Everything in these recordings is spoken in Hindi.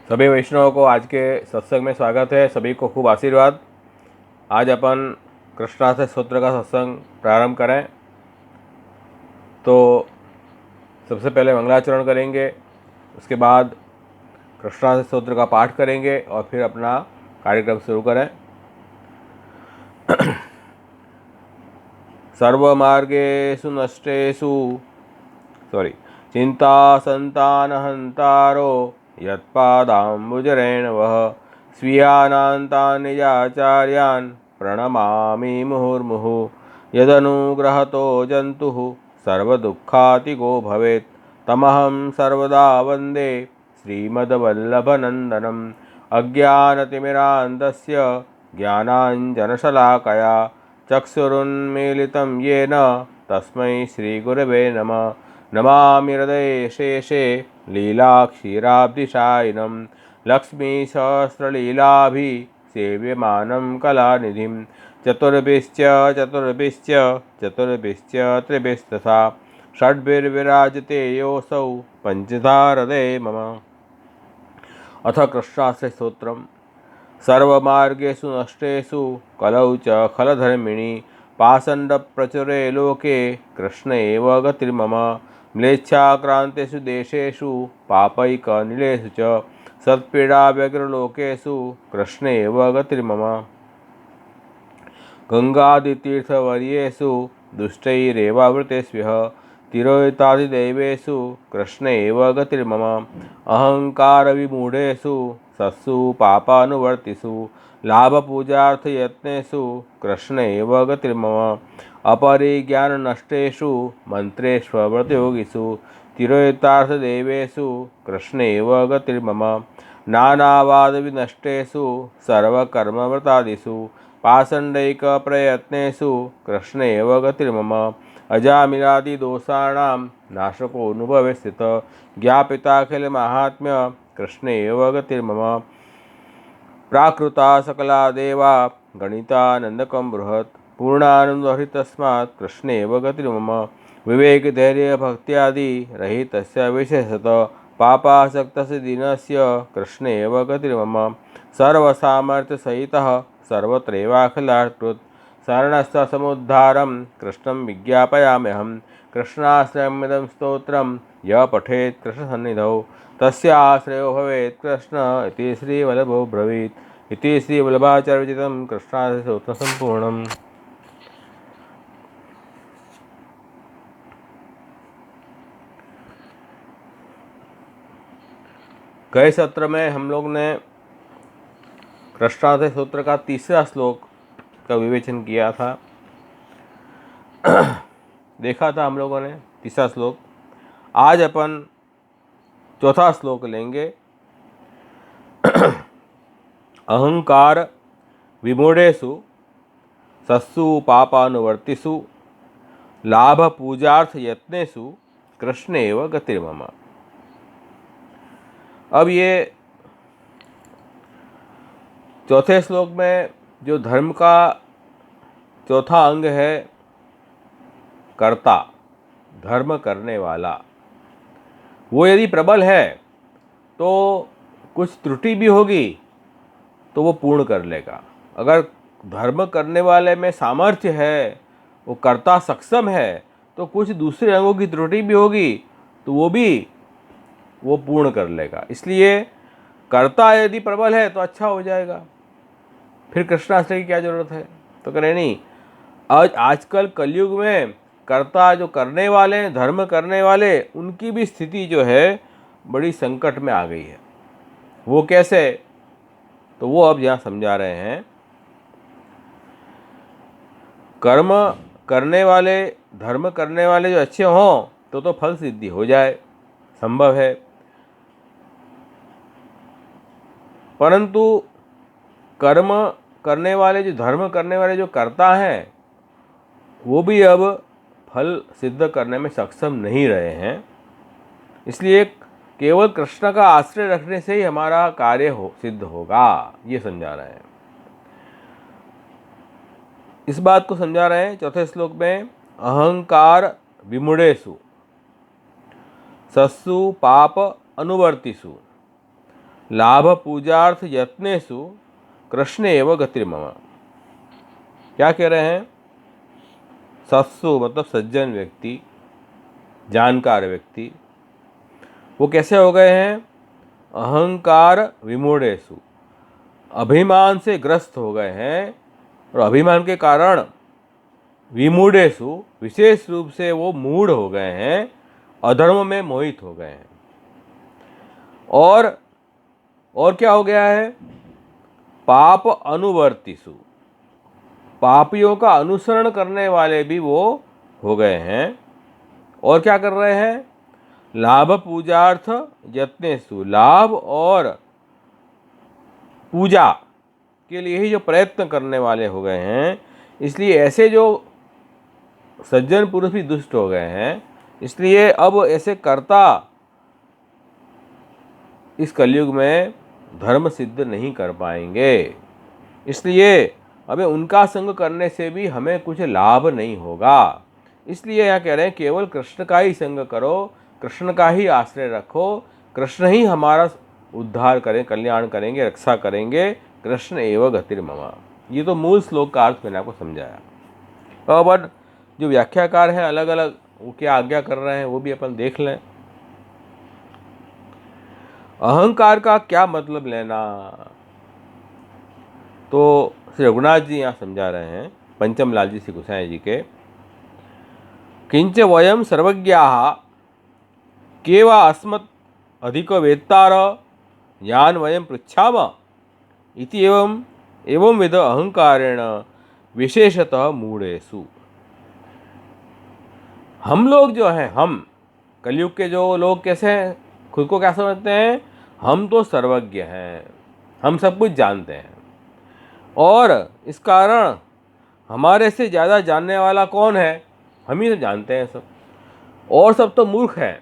सभी वैष्णवों को आज के सत्संग में स्वागत है। सभी को खूब आशीर्वाद। आज अपन कृष्णाष्टक स्तोत्र का सत्संग प्रारंभ करें तो सबसे पहले मंगलाचरण करेंगे, उसके बाद कृष्णाष्टक स्तोत्र का पाठ करेंगे और फिर अपना कार्यक्रम शुरू करें। सर्वमार्गेषु नष्टेषु चिंता संतानहंतारो यत्पादाम्बुजरेणवः स्वीयानान्तान् निजाचार्यान् प्रणमामि मुहुर्मुहुः। यदनुग्रहतो जन्तुः सर्वदुःखातिगो भवेत् तमहं सर्वदा वन्दे श्रीमद्वल्लभनन्दनम्। अज्ञानतिमिरान्धस्य ज्ञानाञ्जनशलाकया चक्षुरुन्मीलितं येन तस्मै श्रीगुरवे नमः। नमामि हृदये शेषे लीलाक्षीराब्धिशायिनं लक्ष्मीसहस्रलीलाभिसेव्यमानं कलानिधिं। चतुर्भिश्च त्रिभिस्तथा षड्भिर्विराजते योऽसौ पञ्चधा हृदये मम। अथ कृष्णाष्टक स्तोत्रम्। सर्वमार्गेषु नष्टेषु कलौ च खलधर्मिणि पाषण्डप्रचुरे लोके कृष्ण एव गतिर्मम। म्लेच्छाक्रान्तेषु देशेषु पापैकनिलेषु च सत्पीडाव्यग्रलोकेषु कृष्ण एव गतिर्मम। गङ्गादितीर्थवर्येषु दुष्टैरेवावृतेष्वः तिरोहितादिदैवेषु कृष्ण एव गतिर्मम। अहङ्कारविमूढेषु सत्सु पापानुवर्तिषु लाभपूजार्थयत्नेषु कृष्ण एव गतिर्मम। अपरिज्ञाननष्टेषु मन्त्रेष्वव्रतयोगिषु तिरोहितार्थदेवेषु कृष्ण एव गतिर्मम। नानावादविनष्टेषु सर्वकर्मव्रतादिषु पाषण्डैकप्रयत्नेषु कृष्ण एव गतिर्मम। अजामिलादिदोषाणां नाशकोऽनुभवे स्थितः ज्ञापिताखिलमाहात्म्य कृष्ण एव गतिर्मम। प्राकृता सकला देवा गणितानन्दकं बृहत् पूर्णानन्दोऽहृतस्मात् कृष्ण एव गतिर्मम। विवेकधैर्यभक्त्यादि रहितस्य विशेषतः पापासक्तस्य दीनस्य कृष्ण एव गतिर्मम। सर्वसामर्थ्यसहितः सर्वत्रैवाखिलाकृत् शरणस्थसमुद्धारं कृष्णं विज्ञापयाम्यहं। कृष्णाश्रयमिदं स्तोत्रं यः पठेत् कृष्णसन्निधौ तस्य आश्रयो भवेत् कृष्ण इति श्रीवल्लभो ब्रवीत्। इति श्रीवल्लभाचार्य विरचितं कृष्णाष्टक स्तोत्रं सम्पूर्णम्। गए सत्र में हम लोग ने कृष्णाष्टक स्तोत्र का तीसरा श्लोक का विवेचन किया था। देखा था हम लोगों ने तीसरा श्लोक। आज अपन चौथा श्लोक लेंगे। अहंकार विमूढ़ेषु सत्सु पापानुवर्तिषु लाभ पूजार्थ यत्नेषु कृष्ण एव गतिर्मम। अब ये चौथे श्लोक में जो धर्म का चौथा अंग है कर्ता, धर्म करने वाला, वो यदि प्रबल है तो कुछ त्रुटि भी होगी तो वो पूर्ण कर लेगा। अगर धर्म करने वाले में सामर्थ्य है, वो कर्ता सक्षम है, तो कुछ दूसरे अंगों की त्रुटि भी होगी तो वो पूर्ण कर लेगा। इसलिए कर्ता यदि प्रबल है तो अच्छा हो जाएगा, फिर कृष्णाष्टक की क्या जरूरत है। तो करें नहीं, आजकल कलयुग में कर्ता जो करने वाले, धर्म करने वाले, उनकी भी स्थिति जो है बड़ी संकट में आ गई है। वो कैसे, तो वो अब यहाँ समझा रहे हैं। कर्म करने वाले, धर्म करने वाले जो अच्छे हों तो फल सिद्धि हो जाए, संभव है। परंतु कर्म करने वाले, जो धर्म करने वाले जो कर्ता हैं, वो भी अब फल सिद्ध करने में सक्षम नहीं रहे हैं। इसलिए केवल कृष्ण का आश्रय रखने से ही हमारा कार्य सिद्ध होगा, ये समझा रहे हैं। इस बात को समझा रहे हैं चौथे श्लोक में। अहंकार विमूढ़ेषु सत्सु पाप अनुवर्तिषु लाभ पूजार्थ यत्नेषु कृष्ण एव गतिर्मम। क्या कह रहे हैं? सत्सु मतलब सज्जन व्यक्ति, जानकार व्यक्ति, वो कैसे हो गए हैं? अहंकार विमूढ़ेषु, अभिमान से ग्रस्त हो गए हैं, और अभिमान के कारण विमूढ़ेषु, विशेष रूप से वो मूढ़ हो गए हैं, अधर्म में मोहित हो गए हैं। और क्या हो गया है? पाप अनुवर्तिसु, पापियों का अनुसरण करने वाले भी वो हो गए हैं। और क्या कर रहे हैं? लाभ पूजार्थ यत्नेषु, लाभ और पूजा के लिए ही जो प्रयत्न करने वाले हो गए हैं। इसलिए ऐसे जो सज्जन पुरुष भी दुष्ट हो गए हैं, इसलिए अब ऐसे कर्ता इस कलयुग में धर्म सिद्ध नहीं कर पाएंगे। इसलिए हमें उनका संग करने से भी हमें कुछ लाभ नहीं होगा। इसलिए यह कह रहे हैं केवल कृष्ण का ही संग करो, कृष्ण का ही आश्रय रखो, कृष्ण ही हमारा उद्धार करें, कल्याण करेंगे, रक्षा करेंगे। कृष्ण एव गतिर्मम। ये तो मूल श्लोक का अर्थ मैंने आपको समझाया। अब जो व्याख्याकार हैं अलग अलग वो क्या आज्ञा कर रहे हैं वो भी अपन देख लें। अहंकार का क्या मतलब लेना, तो श्री रघुनाथ जी यहाँ समझा रहे हैं, पंचम लाल जी श्री गोसाई जी के। किंच वयम सर्वज्ञाः केवा अस्मत् अधिक वेत्तार यान वयम पृच्छाम इति एवं विध अहंकारेण विशेषतः मूढ़ेषु। हम लोग जो हैं, हम कलयुग के जो लोग कैसे हैं, खुद को क्या समझते हैं? हम तो सर्वज्ञ हैं, हम सब कुछ जानते हैं, और इस कारण हमारे से ज़्यादा जानने वाला कौन है? हम ही तो जानते हैं सब, और सब तो मूर्ख हैं।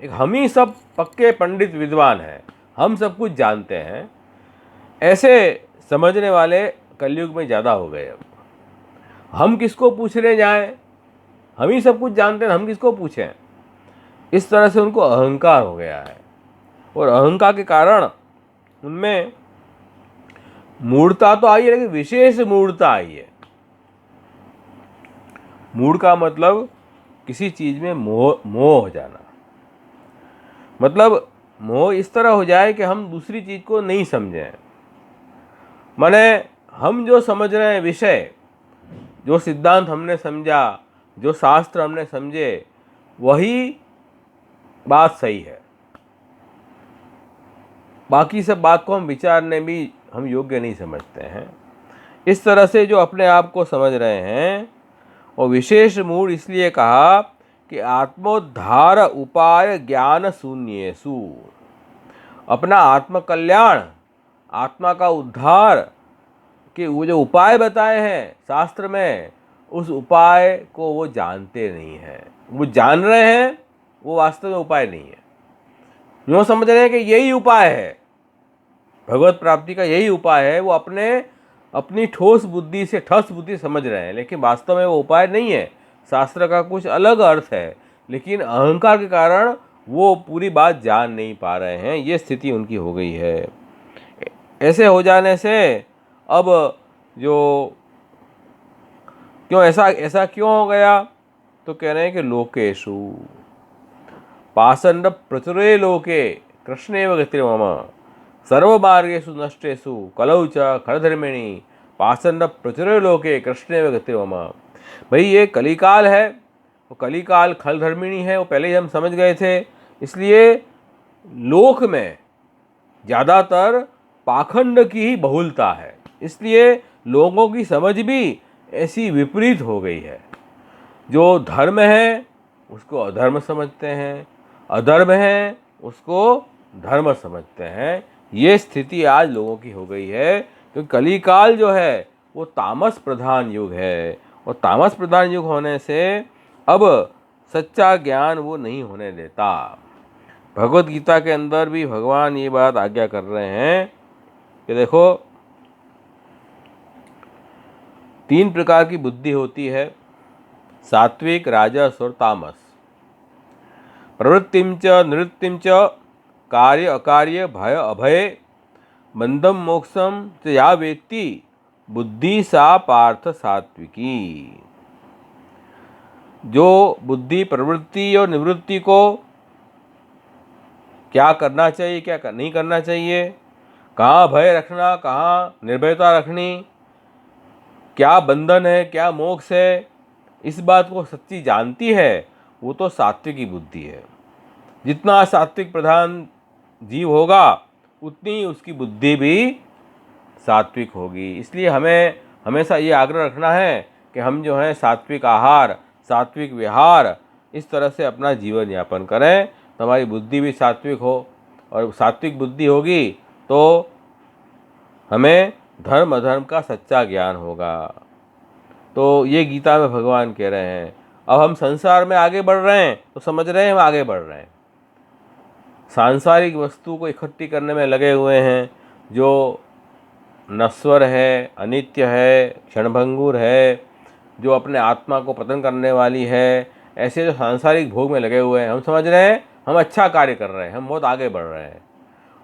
एक हम ही सब पक्के पंडित विद्वान हैं, हम सब कुछ जानते हैं। ऐसे समझने वाले कलयुग में ज़्यादा हो गए। अब हम किसको पूछने जाएं? हम ही सब कुछ जानते हैं, हम किसको पूछें? इस तरह से उनको अहंकार हो गया है, और अहंकार के कारण उनमें मूढ़ता तो आई है, लेकिन विशेष मूढ़ता आई है। मूढ़ का मतलब किसी चीज़ में मोह हो जाना, मतलब मोह इस तरह हो जाए कि हम दूसरी चीज़ को नहीं समझें। माने हम जो समझ रहे हैं विषय, जो सिद्धांत हमने समझा, जो शास्त्र हमने समझे, वही बात सही है, बाकी सब बात को हम विचारने भी हम योग्य नहीं समझते हैं। इस तरह से जो अपने आप को समझ रहे हैं, और विशेष मूढ़ इसलिए कहा कि आत्मोद्धार उपाय ज्ञान शून्येषु, अपना आत्मकल्याण, आत्मा का उद्धार के वो जो उपाय बताए हैं शास्त्र में, उस उपाय को वो जानते नहीं हैं। वो जान रहे हैं, वो वास्तव में उपाय नहीं है। यूँ समझ रहे हैं कि यही उपाय है, भगवत प्राप्ति का यही उपाय है। वो अपनी ठोस बुद्धि से ठस बुद्धि समझ रहे हैं, लेकिन वास्तव में वो उपाय नहीं है। शास्त्र का कुछ अलग अर्थ है, लेकिन अहंकार के कारण वो पूरी बात जान नहीं पा रहे हैं। ये स्थिति उनकी हो गई है। ऐसे हो जाने से अब जो क्यों ऐसा क्यों हो गया, तो कह रहे हैं कि लोकेशु पाषंड प्रचुरे लोके कृष्णेव गतिर्मम सर्वमार्गेषु नष्टेषु कलौ च खलधर्मिणी पाषंड प्रचुरे लोके कृष्णेव गतिर्मम। भाई ये कलिकाल है, वो कलिकाल खलधर्मिणी है, वो पहले ही हम समझ गए थे। इसलिए लोक में ज़्यादातर पाखंड की ही बहुलता है, इसलिए लोगों की समझ भी ऐसी विपरीत हो गई है। जो धर्म है उसको अधर्म समझते हैं, अधर्म है उसको धर्म समझते हैं। ये स्थिति आज लोगों की हो गई है, क्योंकि कलिकाल जो है वो तामस प्रधान युग है, और तामस प्रधान युग होने से अब सच्चा ज्ञान वो नहीं होने देता। भगवत गीता के अंदर भी भगवान ये बात आज्ञा कर रहे हैं कि देखो 3 प्रकार की बुद्धि होती है, सात्विक, राजस और तामस। प्रवृत्तिं च निवृत्तिं च कार्य अकार्य भय अभय बंधम मोक्षम च या वेत्ति बुद्धि सा पार्थ सात्विकी। जो बुद्धि प्रवृत्ति और निवृत्ति को क्या करना चाहिए, क्या नहीं करना चाहिए, कहाँ भय रखना, कहाँ निर्भयता रखनी, क्या बंधन है, क्या मोक्ष है, इस बात को सच्ची जानती है, वो तो सात्विकी बुद्धि है। जितना सात्विक प्रधान जीव होगा उतनी उसकी बुद्धि भी सात्विक होगी। इसलिए हमें हमेशा ये आग्रह रखना है कि हम जो है सात्विक आहार, सात्विक विहार, इस तरह से अपना जीवन यापन करें तो हमारी बुद्धि भी सात्विक हो, और सात्विक बुद्धि होगी तो हमें धर्म अधर्म का सच्चा ज्ञान होगा। तो ये गीता में भगवान कह रहे हैं। अब हम संसार में आगे बढ़ रहे हैं तो समझ रहे हैं हम आगे बढ़ रहे हैं। सांसारिक वस्तु को इकट्ठी करने में लगे हुए हैं, जो नश्वर है, अनित्य है, क्षणभंगुर है, जो अपने आत्मा को पतन करने वाली है, ऐसे जो सांसारिक भोग में लगे हुए हैं, हम समझ रहे हैं हम अच्छा कार्य कर रहे हैं, हम बहुत आगे बढ़ रहे हैं।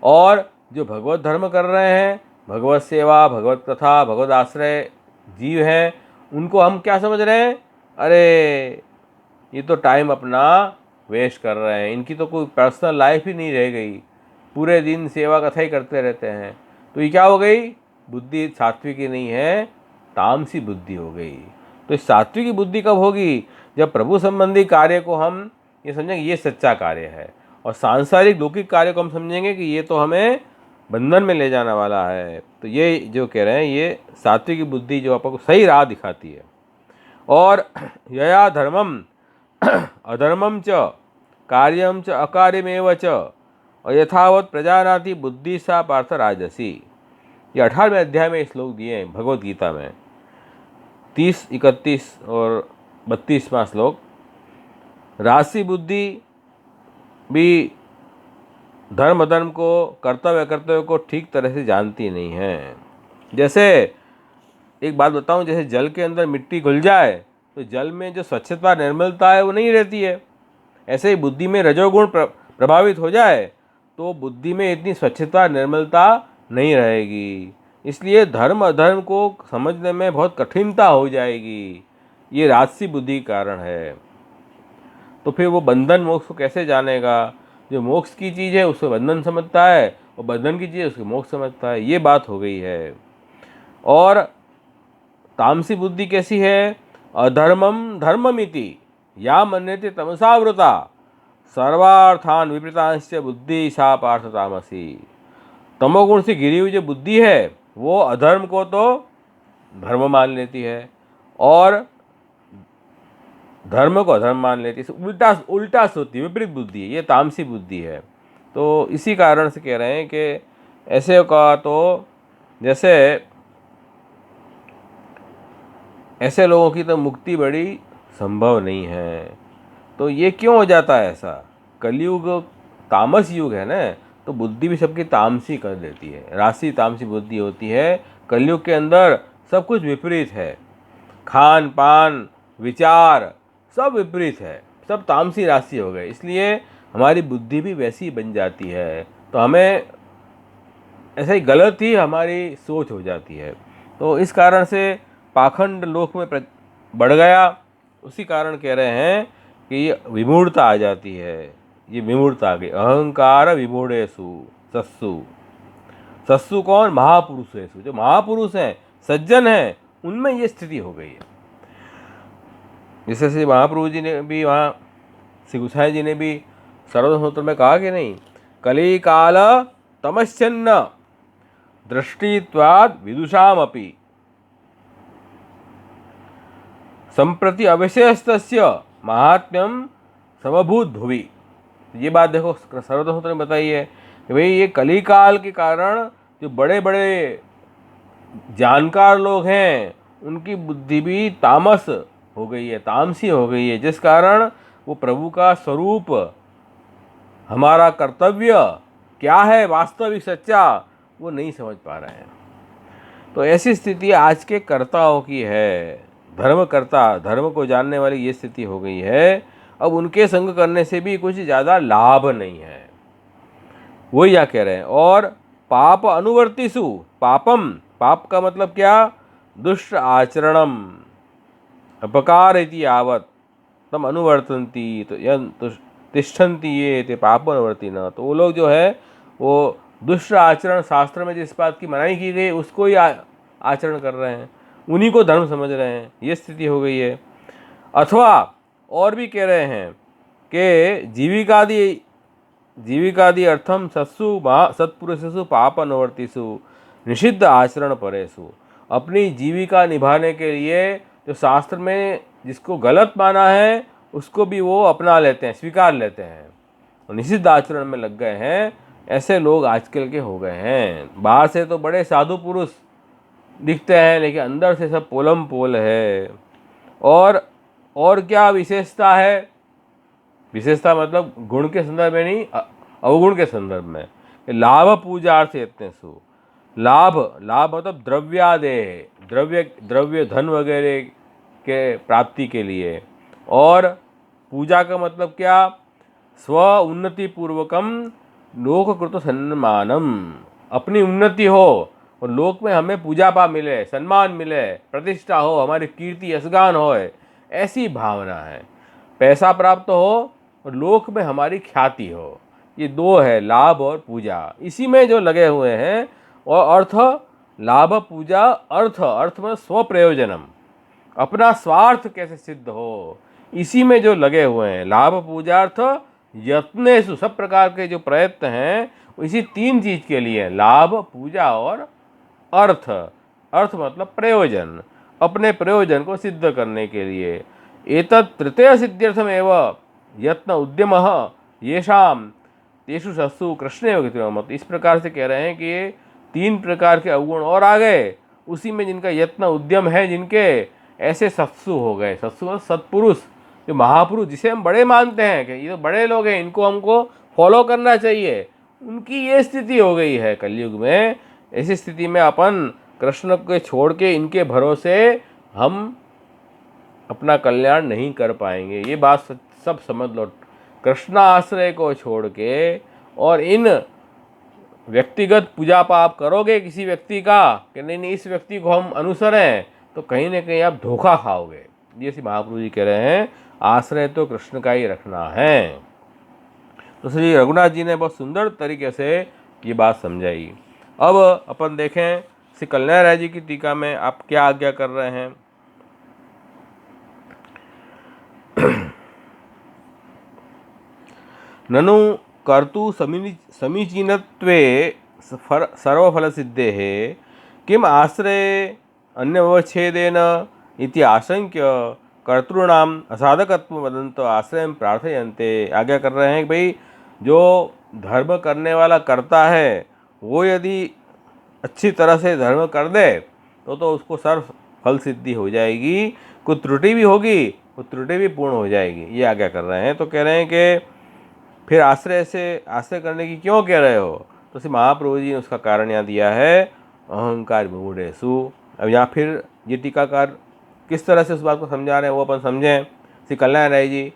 और जो भगवत धर्म कर रहे हैं, भगवत सेवा, भगवत कथा, भगवत आश्रय जीव हैं, उनको हम क्या समझ रहे हैं, अरे ये तो टाइम अपना वेस्ट कर रहे हैं, इनकी तो कोई पर्सनल लाइफ ही नहीं रह गई, पूरे दिन सेवा कथा ही करते रहते हैं। तो ये क्या हो गई, बुद्धि सात्विकी नहीं है, तामसी बुद्धि हो गई। तो इस सात्विकी बुद्धि कब होगी, जब प्रभु संबंधी कार्य को हम ये समझेंगे ये सच्चा कार्य है, और सांसारिक लौकिक कार्य को हम समझेंगे कि ये तो हमें बंधन में ले जाने वाला है। तो ये जो कह रहे हैं ये सात्विकी बुद्धि जो आपको सही राह दिखाती है। और यया धर्मम अधर्मम च कार्यम च अकार्यमेव च यथावत प्रजानाति बुद्धि सा पार्थ राजसी। ये 18वें अध्याय में श्लोक दिए हैं भगवत गीता में, 30, 31 और 32वां श्लोक। राजसी बुद्धि भी धर्म अधर्म को, कर्तव्य अकर्तव्य को ठीक तरह से जानती नहीं है। जैसे एक बात बताऊं, जैसे जल के अंदर मिट्टी घुल जाए तो जल में जो स्वच्छता निर्मलता है वो नहीं रहती है। ऐसे ही बुद्धि में रजोगुण प्रभावित हो जाए तो बुद्धि में इतनी स्वच्छता निर्मलता नहीं रहेगी। इसलिए धर्म अधर्म को समझने में बहुत कठिनता हो जाएगी। ये राजसी बुद्धि कारण है। तो फिर वो बंधन मोक्ष को कैसे जानेगा। जो मोक्ष की चीज़ है उसको बंधन समझता है, और बंधन की चीज़ है उसको मोक्ष समझता है। ये बात हो गई है। और तामसी बुद्धि कैसी है, अधर्मम धर्ममिति या मन्यते तमसावृता सर्वार्थान विपरीतांश्च बुद्धि सा पार्थ तामसी। तमोगुण से घिरी हुई जो बुद्धि है वो अधर्म को तो धर्म मान लेती है और धर्म को अधर्म मान लेती है। उल्टा सोचती है, विपरीत बुद्धि है, ये तामसी बुद्धि है। तो इसी कारण से कह रहे हैं कि ऐसे का तो जैसे ऐसे लोगों की तो मुक्ति बड़ी संभव नहीं है। तो ये क्यों हो जाता है ऐसा, कलयुग तामस युग है ना, तो बुद्धि भी सबकी तामसी कर देती है, राशि तामसी बुद्धि होती है। कलयुग के अंदर सब कुछ विपरीत है, खान पान विचार सब विपरीत है, सब तामसी राशि हो गए। इसलिए हमारी बुद्धि भी वैसी बन जाती है। तो हमें ऐसा ही गलत ही हमारी सोच हो जाती है। तो इस कारण से पाखंड लोक में बढ़ गया। उसी कारण कह रहे हैं कि ये विमूढ़ता आ जाती है, ये विमूढ़ता आ गई। अहंकार विमूढ़ेषु सस्सु। सस्सु कौन, महापुरुषेषु, जो महापुरुष हैं सज्जन हैं उनमें ये स्थिति हो गई है। जैसे श्री महाप्रभु जी ने भी, वहाँ श्री गोसाई जी ने भी सर्वधर्म सूत्र में कहा कि नहीं, कली काल तमश्चन्न दृष्टित्वाद विदुषामपि संप्रति अविशेषतस्य महात्म्यम समभूत भुवि। ये बात देखो सर्वधर्म सूत्र में बताई है कि भाई ये कली काल के कारण जो बड़े बड़े जानकार लोग हैं उनकी बुद्धि भी तामस हो गई है, तामसी हो गई है, जिस कारण वो प्रभु का स्वरूप, हमारा कर्तव्य क्या है वास्तविक सच्चा, वो नहीं समझ पा रहे हैं। तो ऐसी स्थिति आज के कर्ताओं की है, धर्मकर्ता, धर्म को जानने वाली ये स्थिति हो गई है। अब उनके संग करने से भी कुछ ज़्यादा लाभ नहीं है, वही क्या कह रहे हैं। और पाप अनुवर्तिषु, पापम, पाप का मतलब क्या, दुष्ट आचरणम, अपकार इति यावत् तम अनुवर्तन्ति, तो यन तिष्ठन्ति ये ते पाप अनुवर्ति न, तो वो लोग जो है वो दुष्ट आचरण, शास्त्र में जिस बात की मनाही की गई उसको ही आचरण कर रहे हैं, उन्हीं को धर्म समझ रहे हैं, ये स्थिति हो गई है। अथवा और भी कह रहे हैं कि जीविकादि अर्थम सत्सु सत्पुरुषेषु पाप अनुवर्तिषु निषिद्ध आचरण परेषु, अपनी जीविका निभाने के लिए जो शास्त्र में जिसको गलत माना है उसको भी वो अपना लेते हैं, स्वीकार लेते हैं, और निषिद्ध आचरण में लग गए हैं। ऐसे लोग आजकल के हो गए हैं। बाहर से तो बड़े साधु पुरुष दिखते हैं लेकिन अंदर से सब पोलम पोल है। और क्या विशेषता है, विशेषता मतलब गुण के संदर्भ में नहीं, अवगुण के संदर्भ में। लाभ पूजार्थ यत्नेषु, लाभ मतलब द्रव्य धन वगैरह के प्राप्ति के लिए। और पूजा का मतलब क्या, स्व उन्नति पूर्वकम लोककृत सम्मानम, अपनी उन्नति हो और लोक में हमें पूजा पा मिले, सम्मान मिले, प्रतिष्ठा हो, हमारी कीर्ति यशगान हो, ऐसी भावना है। पैसा प्राप्त हो और लोक में हमारी ख्याति हो, ये दो है, लाभ और पूजा। इसी में जो लगे हुए हैं। और अर्थ, लाभ पूजा, अर्थ में स्वप्रयोजनम, अपना स्वार्थ कैसे सिद्ध हो, इसी में जो लगे हुए हैं। लाभ पूजा अर्थ यत्नेषु, सब प्रकार के जो प्रयत्न हैं इसी तीन चीज के लिए, लाभ पूजा और अर्थ। अर्थ मतलब प्रयोजन, अपने प्रयोजन को सिद्ध करने के लिए। एतत् तृतीय सिद्ध्यर्थमेव यत्न उद्यमः येषाम तेषु सत्सु कृष्णे मत, इस प्रकार से कह रहे हैं कि ये तीन प्रकार के अवगुण और आ गए, उसी में जिनका यत्न उद्यम है, जिनके ऐसे सत्सु हो गए। सत्सु सत्पुरुष, जो महापुरुष जिसे हम बड़े मानते हैं कि ये तो बड़े लोग हैं, इनको हमको फॉलो करना चाहिए, उनकी ये स्थिति हो गई है कलयुग में। ऐसी स्थिति में अपन कृष्ण को छोड़ के इनके भरोसे हम अपना कल्याण नहीं कर पाएंगे, ये बात सब समझ लो। कृष्ण आश्रय को छोड़ के और इन व्यक्तिगत पूजा पाप करोगे किसी व्यक्ति का कि नहीं इस व्यक्ति को हम अनुसरें, तो कहीं ना कहीं आप धोखा खाओगे। जैसे महाप्रभु जी कह रहे हैं, आश्रय तो कृष्ण का ही रखना है। तो श्री रघुनाथ जी ने बहुत सुंदर तरीके से ये बात समझाई। अब अपन देखें श्री कल्याण राय जी की टीका में आप क्या आज्ञा कर रहे हैं। ननु कर्तु समीचीनत्वे सर्वफल सिद्धेः किम आश्रय अन्यवच्छेदेन इति आशंक्य कर्तॄणाम असाधकत्व वदन्तो आश्रय प्रार्थयन्ते। आज्ञा कर रहे हैं कि भाई जो धर्म करने वाला करता है वो यदि अच्छी तरह से धर्म कर दे तो उसको सर्व फल सिद्धि हो जाएगी। कुछ त्रुटि भी होगी, वो त्रुटि भी पूर्ण हो जाएगी, ये आज्ञा कर रहे हैं। तो कह रहे हैं कि फिर आश्रय करने की क्यों कह रहे हो, तो श्री महाप्रभु जी ने उसका कारण यहाँ दिया है, अहंकार विमूढ़ेषु। अब यहाँ फिर ये टीकाकार किस तरह से उस बात को समझा रहे हैं वो अपन समझें। श्री कल्याण राय जी,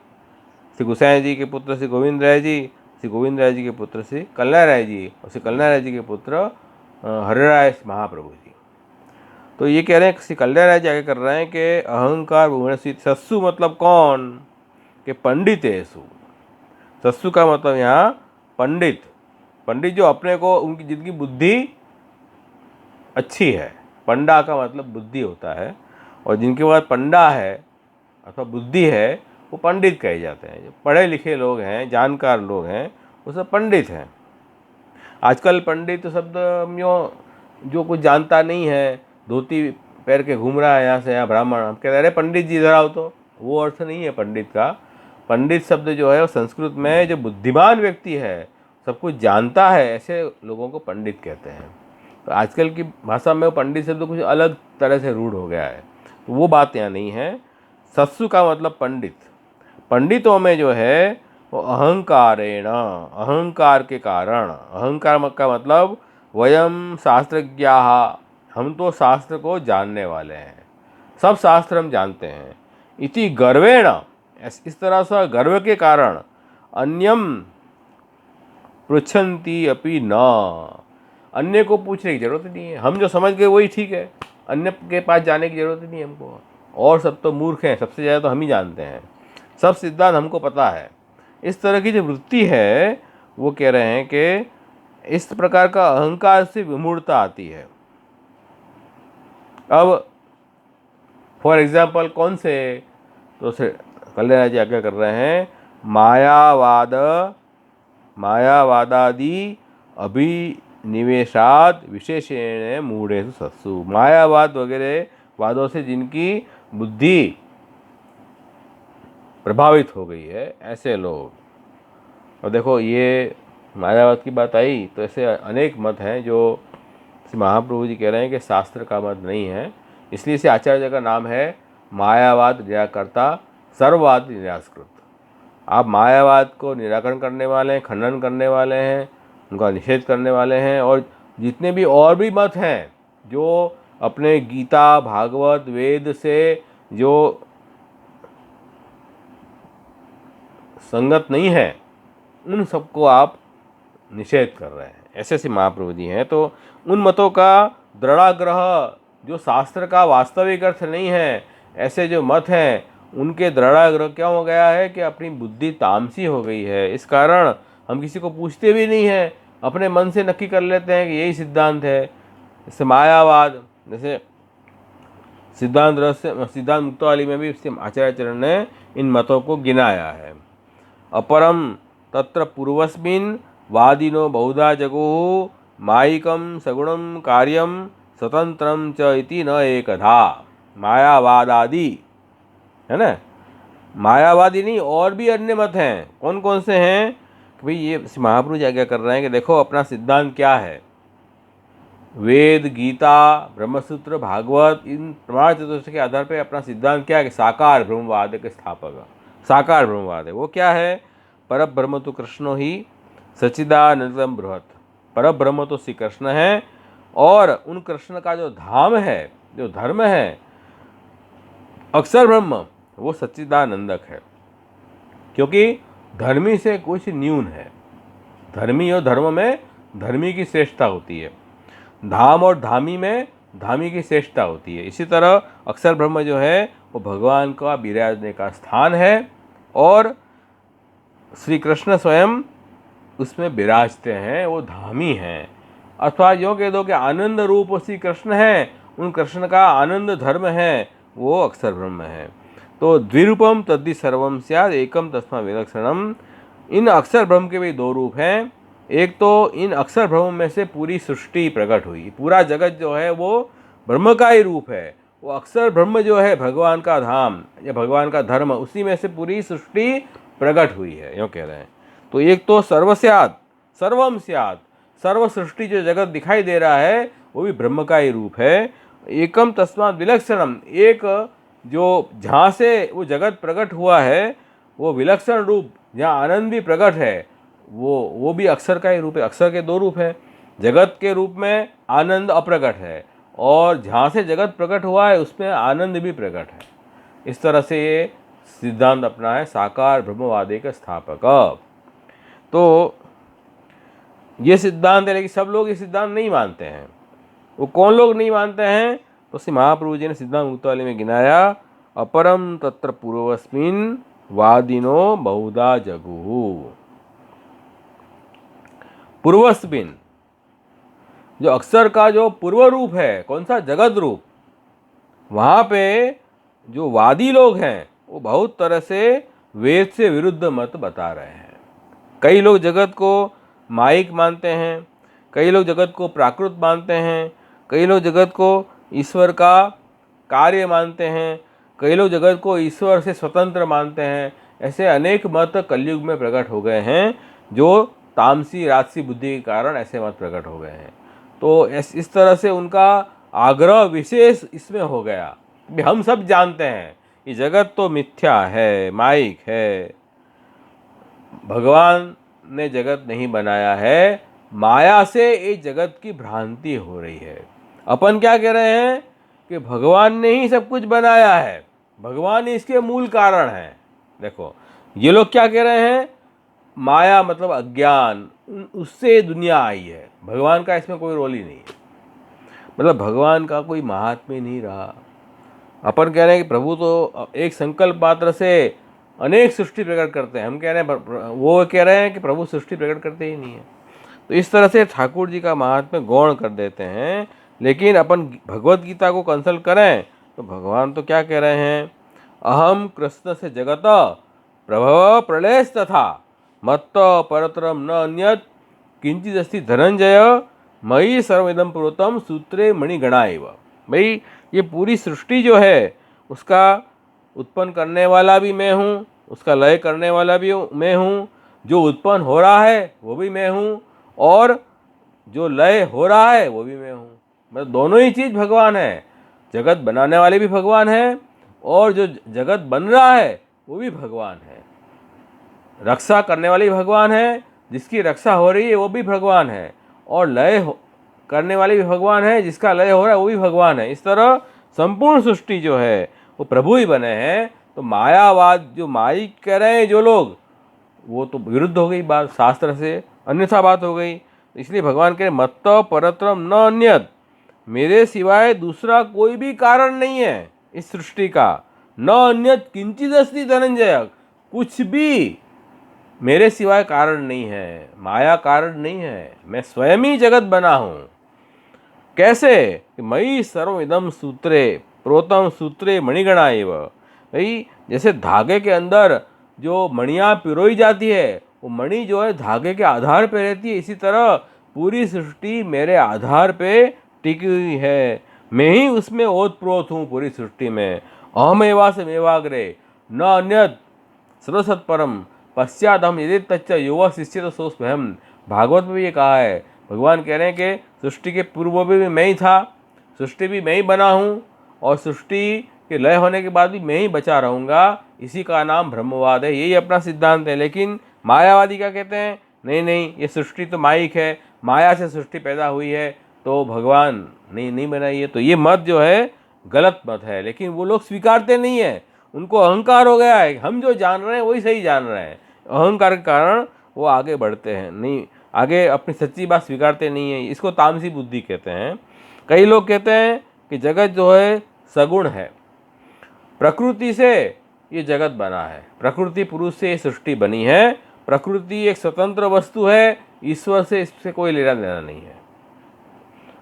श्री गोसाई जी के पुत्र श्री गोविंद राय जी, श्री गोविंद राय जी के पुत्र श्री कल्याण राय जी, और श्री कल्याण राय जी के पुत्र हरिराय महाप्रभु जी। तो ये कह रहे हैं श्री कल्याण राय जी आगे कर रहे हैं कि अहंकार विमूढ़ेषु, सत्सु मतलब कौन, कि पंडितेषु। सत्सु का मतलब यहाँ पंडित, पंडित जो अपने को, उनकी जिनकी बुद्धि अच्छी है, पंडा का मतलब बुद्धि होता है, और जिनके पास पंडा है अथवा बुद्धि है वो पंडित कहे जाते हैं। जो पढ़े लिखे लोग हैं, जानकार लोग हैं, वो सब पंडित हैं। आजकल पंडित शब्द जो कुछ जानता नहीं है, धोती पैर के घूम रहा है यहाँ से यहाँ ब्राह्मण, हम कहते हैं अरे पंडित जी इधर आओ, तो वो अर्थ नहीं है पंडित का। पंडित शब्द जो है वो संस्कृत में जो बुद्धिमान व्यक्ति है, सब कुछ जानता है, ऐसे लोगों को पंडित कहते हैं। तो आजकल की भाषा में वो पंडित शब्द कुछ अलग तरह से रूढ़ हो गया है, तो वो बात यहाँ नहीं है। सत्सु का मतलब पंडित, पंडितों में जो है वो अहंकारेण, अहंकार के कारण, अहंकार का मतलब वयम शास्त्रज्ञाः, हम तो शास्त्र को जानने वाले हैं, सब शास्त्र हम जानते हैं। इति गर्वेण, इस तरह से गर्व के कारण अन्यम पृच्छन्ति अपि न, अन्य को पूछने की ज़रूरत नहीं है, हम जो समझ गए वही ठीक है, अन्य के पास जाने की ज़रूरत नहीं है हमको। और सब तो मूर्ख हैं, सबसे ज़्यादा तो हम ही जानते हैं, सब सिद्धांत हमको पता है। इस तरह की जो वृत्ति है वो कह रहे हैं कि इस प्रकार का अहंकार से विमूढ़ता आती है। अब फॉर एग्जाम्पल कौन से, तो कल्याण जी आज्ञा कर रहे हैं, मायावादादि अभिनिवेशाद विशेषेण मूढ़ेषु सत्सु। मायावाद वगैरह वादों से जिनकी बुद्धि प्रभावित हो गई है, ऐसे लोग। और देखो ये मायावाद की बात आई तो ऐसे अनेक मत हैं जो महाप्रभु जी कह रहे हैं कि शास्त्र का मत नहीं है, इसलिए इसे आचार्य का नाम है मायावाद निराकर्ता सर्ववाद निरास्कृत। आप मायावाद को निराकरण करने वाले हैं, खंडन करने वाले हैं, उनका निषेध करने वाले हैं। और जितने भी और भी मत हैं जो अपने गीता भागवत वेद से जो संगत नहीं है, उन सबको आप निषेध कर रहे हैं, ऐसे ऐसे महाप्रभु जी हैं। तो उन मतों का दृढ़ाग्रह जो शास्त्र का वास्तविक अर्थ नहीं है, ऐसे जो मत हैं उनके दृढ़ाग्रह क्या हो गया है कि अपनी बुद्धि तामसी हो गई है। इस कारण हम किसी को पूछते भी नहीं हैं, अपने मन से नक्की कर लेते हैं कि यही सिद्धांत है। जैसे मायावाद, जैसे सिद्धांत रहस्य सिद्धांत मुक्तावली में भी आचार्य चरण ने इन मतों को गिनाया है। अपरम तत्र पूर्वस्मिन् वादिनो बहुधा जगुः मायिकं सगुणं कार्यं स्वतंत्रं च इति न एकधा। मायावादादि है ना, मायावादी नहीं और भी अन्य मत हैं। कौन कौन से हैं कि भाई ये महाप्रभु जी आज्ञा कर रहे हैं कि देखो अपना सिद्धांत क्या है, वेद गीता ब्रह्मसूत्र भागवत इन प्रमाण चतुष्ट के आधार पर अपना सिद्धांत क्या है कि साकार ब्रह्मवाद के स्थापक साकार ब्रह्मवाद है। वो क्या है, पर ब्रह्म तो कृष्णो ही सच्चिदानंदम बृहत। पर ब्रह्म तो श्री कृष्ण है और उन कृष्ण का जो धाम है, जो धर्म है अक्षर ब्रह्म, वो सच्चिदानंदक है। क्योंकि धर्मी से कुछ न्यून है, धर्मी और धर्म में धर्मी की श्रेष्ठता होती है, धाम और धामी में धामी की श्रेष्ठता होती है। इसी तरह अक्षर ब्रह्म जो है वो भगवान का विराजने का स्थान है और श्री कृष्ण स्वयं उसमें विराजते हैं, वो धामी हैं। अथवा यों कह दो कि आनंद रूप श्री कृष्ण है, उन कृष्ण का आनंद धर्म है, वो अक्षर ब्रह्म है। तो द्विरूपम तद्धि सर्वम स्यात् एकम तस्मा विलक्षणम। इन अक्षर ब्रह्म के भी दो रूप हैं। एक तो इन अक्षर ब्रह्म में से पूरी सृष्टि प्रकट हुई, पूरा जगत जो है वो ब्रह्म का ही रूप है। वो अक्षर ब्रह्म जो है भगवान का धाम या भगवान का धर्म, उसी में से पूरी सृष्टि प्रकट हुई है, यूँ कह रहे हैं। तो एक तो सर्वस्यात् सर्वम स्यात्, सर्व सृष्टि जो जगत दिखाई दे रहा है वो भी ब्रह्म का ही रूप है। एकम तस्मात् विलक्षणम, एक जो जहाँ से वो जगत प्रकट हुआ है वो विलक्षण रूप, जहाँ आनंद भी प्रकट है, वो भी अक्षर का ही रूप है। अक्षर के दो रूप हैं, जगत के रूप में आनंद अप्रकट है और जहाँ से जगत प्रकट हुआ है उसमें आनंद भी प्रकट है। इस तरह से ये सिद्धांत अपना है साकार ब्रह्मवादी के स्थापक। तो ये सिद्धांत है, लेकिन सब लोग ये सिद्धांत नहीं मानते हैं। वो कौन लोग नहीं मानते हैं, तो श्री महाप्रभु जी ने सिद्धांत मुक्तावली में गिनाया, अपरम तत्र पूर्वस्मिन् वादिनो बहुधा जगुः। पूर्वस्मिन्, जो अक्षर का जो पूर्व रूप है, कौन सा, जगत रूप, वहाँ पे जो वादी लोग हैं वो बहुत तरह से वेद से विरुद्ध मत बता रहे हैं। कई लोग जगत को माइक मानते हैं, कई लोग जगत को प्राकृत मानते हैं, कई लोग जगत को ईश्वर का कार्य मानते हैं, कई लोग जगत को ईश्वर से स्वतंत्र मानते हैं। ऐसे अनेक मत कलयुग में प्रकट हो गए हैं, जो तामसी राजसी बुद्धि के कारण ऐसे मत प्रकट हो गए हैं। तो इस तरह से उनका आग्रह विशेष इसमें हो गया। हम सब जानते हैं ये जगत तो मिथ्या है, माइक है, भगवान ने जगत नहीं बनाया है, माया से ये जगत की भ्रांति हो रही है। अपन क्या कह रहे हैं कि भगवान ने ही सब कुछ बनाया है, भगवान ही इसके मूल कारण है। देखो ये लोग क्या कह रहे हैं, माया मतलब अज्ञान, उससे दुनिया आई है। भगवान का इसमें कोई रोल ही नहीं है। मतलब भगवान का कोई महात्म्य नहीं रहा। अपन कह रहे हैं कि प्रभु तो एक संकल्प मात्र से अनेक सृष्टि प्रकट करते हैं, हम कह रहे हैं, वो कह रहे हैं कि प्रभु सृष्टि प्रकट करते ही नहीं है। तो इस तरह से ठाकुर जी का महात्म्य गौण कर देते हैं। लेकिन अपन भगवत गीता को कंसल्ट करें तो भगवान तो क्या कह रहे हैं, अहम कृष्ण से जगत प्रभव प्रलयस तथा मत्त परतरम न अन्यत किंचिदस्ति धनंजय मयि सर्वइदम प्रोतम सूत्रे मणिगणा एव। भाई ये पूरी सृष्टि जो है उसका उत्पन्न करने वाला भी मैं हूँ, उसका लय करने वाला भी मैं हूँ, जो उत्पन्न हो रहा है वो भी मैं हूँ, और जो लय हो रहा है वो भी मैं हूँ। मतलब दोनों ही चीज़ भगवान है। जगत बनाने वाले भी भगवान हैं और जो जगत बन रहा है वो भी भगवान है। रक्षा करने वाले भी भगवान है, जिसकी रक्षा हो रही है वो भी भगवान है, और करने वाले भी भगवान है, जिसका लय हो रहा है वो भी भगवान है। इस तरह संपूर्ण सृष्टि जो है वो प्रभु ही बने हैं। तो मायावाद जो माई कह रहे हैं जो लोग, वो तो विरुद्ध हो गई बात, शास्त्र से अन्यथा बात हो गई। इसलिए भगवान कह रहे मत्त परत्रम न अन्यत, मेरे सिवाय दूसरा कोई भी कारण नहीं है इस सृष्टि का। न अन्यत किंचित अस्ति धनंजय, कुछ भी मेरे सिवाय कारण नहीं है, माया कारण नहीं है, मैं स्वयं ही जगत बना हूँ। कैसे, मयि सर्व इदम सूत्रे प्रोतम सूत्रे मणिगणा एव। भाई जैसे धागे के अंदर जो मणियाँ पिरोई जाती है, वो मणि जो है धागे के आधार पे रहती है, इसी तरह पूरी सृष्टि मेरे आधार पे टिकी हुई है। मैं ही उसमें ओतप्रोत हूँ पूरी सृष्टि में। अहमेवा से मेवाग्रे न अन्यत सर्वसत्परम पश्चात हम यदि तच्च युवा शिष्य तो सोच स्वयं। भागवत में भी ये कहा है, भगवान कह रहे हैं कि सृष्टि के पूर्व में भी मैं ही था, सृष्टि भी मैं ही बना हूँ, और सृष्टि के लय होने के बाद भी मैं ही बचा रहूँगा। इसी का नाम ब्रह्मवाद है, यही अपना सिद्धांत है। लेकिन मायावादी क्या कहते हैं, नहीं नहीं ये सृष्टि तो माइक है, माया से सृष्टि पैदा हुई है, तो भगवान नहीं बनाई है। तो ये मत जो है गलत मत है, लेकिन वो लोग स्वीकारते नहीं है। उनको अहंकार हो गया है, हम जो जान रहे हैं वही सही जान रहे हैं। अहंकार के कारण वो आगे बढ़ते हैं नहीं, आगे अपनी सच्ची बात स्वीकारते नहीं है। इसको तामसी बुद्धि कहते हैं। कई लोग कहते हैं कि जगत जो है सगुण है, प्रकृति से ये जगत बना है, प्रकृति पुरुष से ये सृष्टि बनी है, प्रकृति एक स्वतंत्र वस्तु है, ईश्वर से इससे कोई लेना देना नहीं है,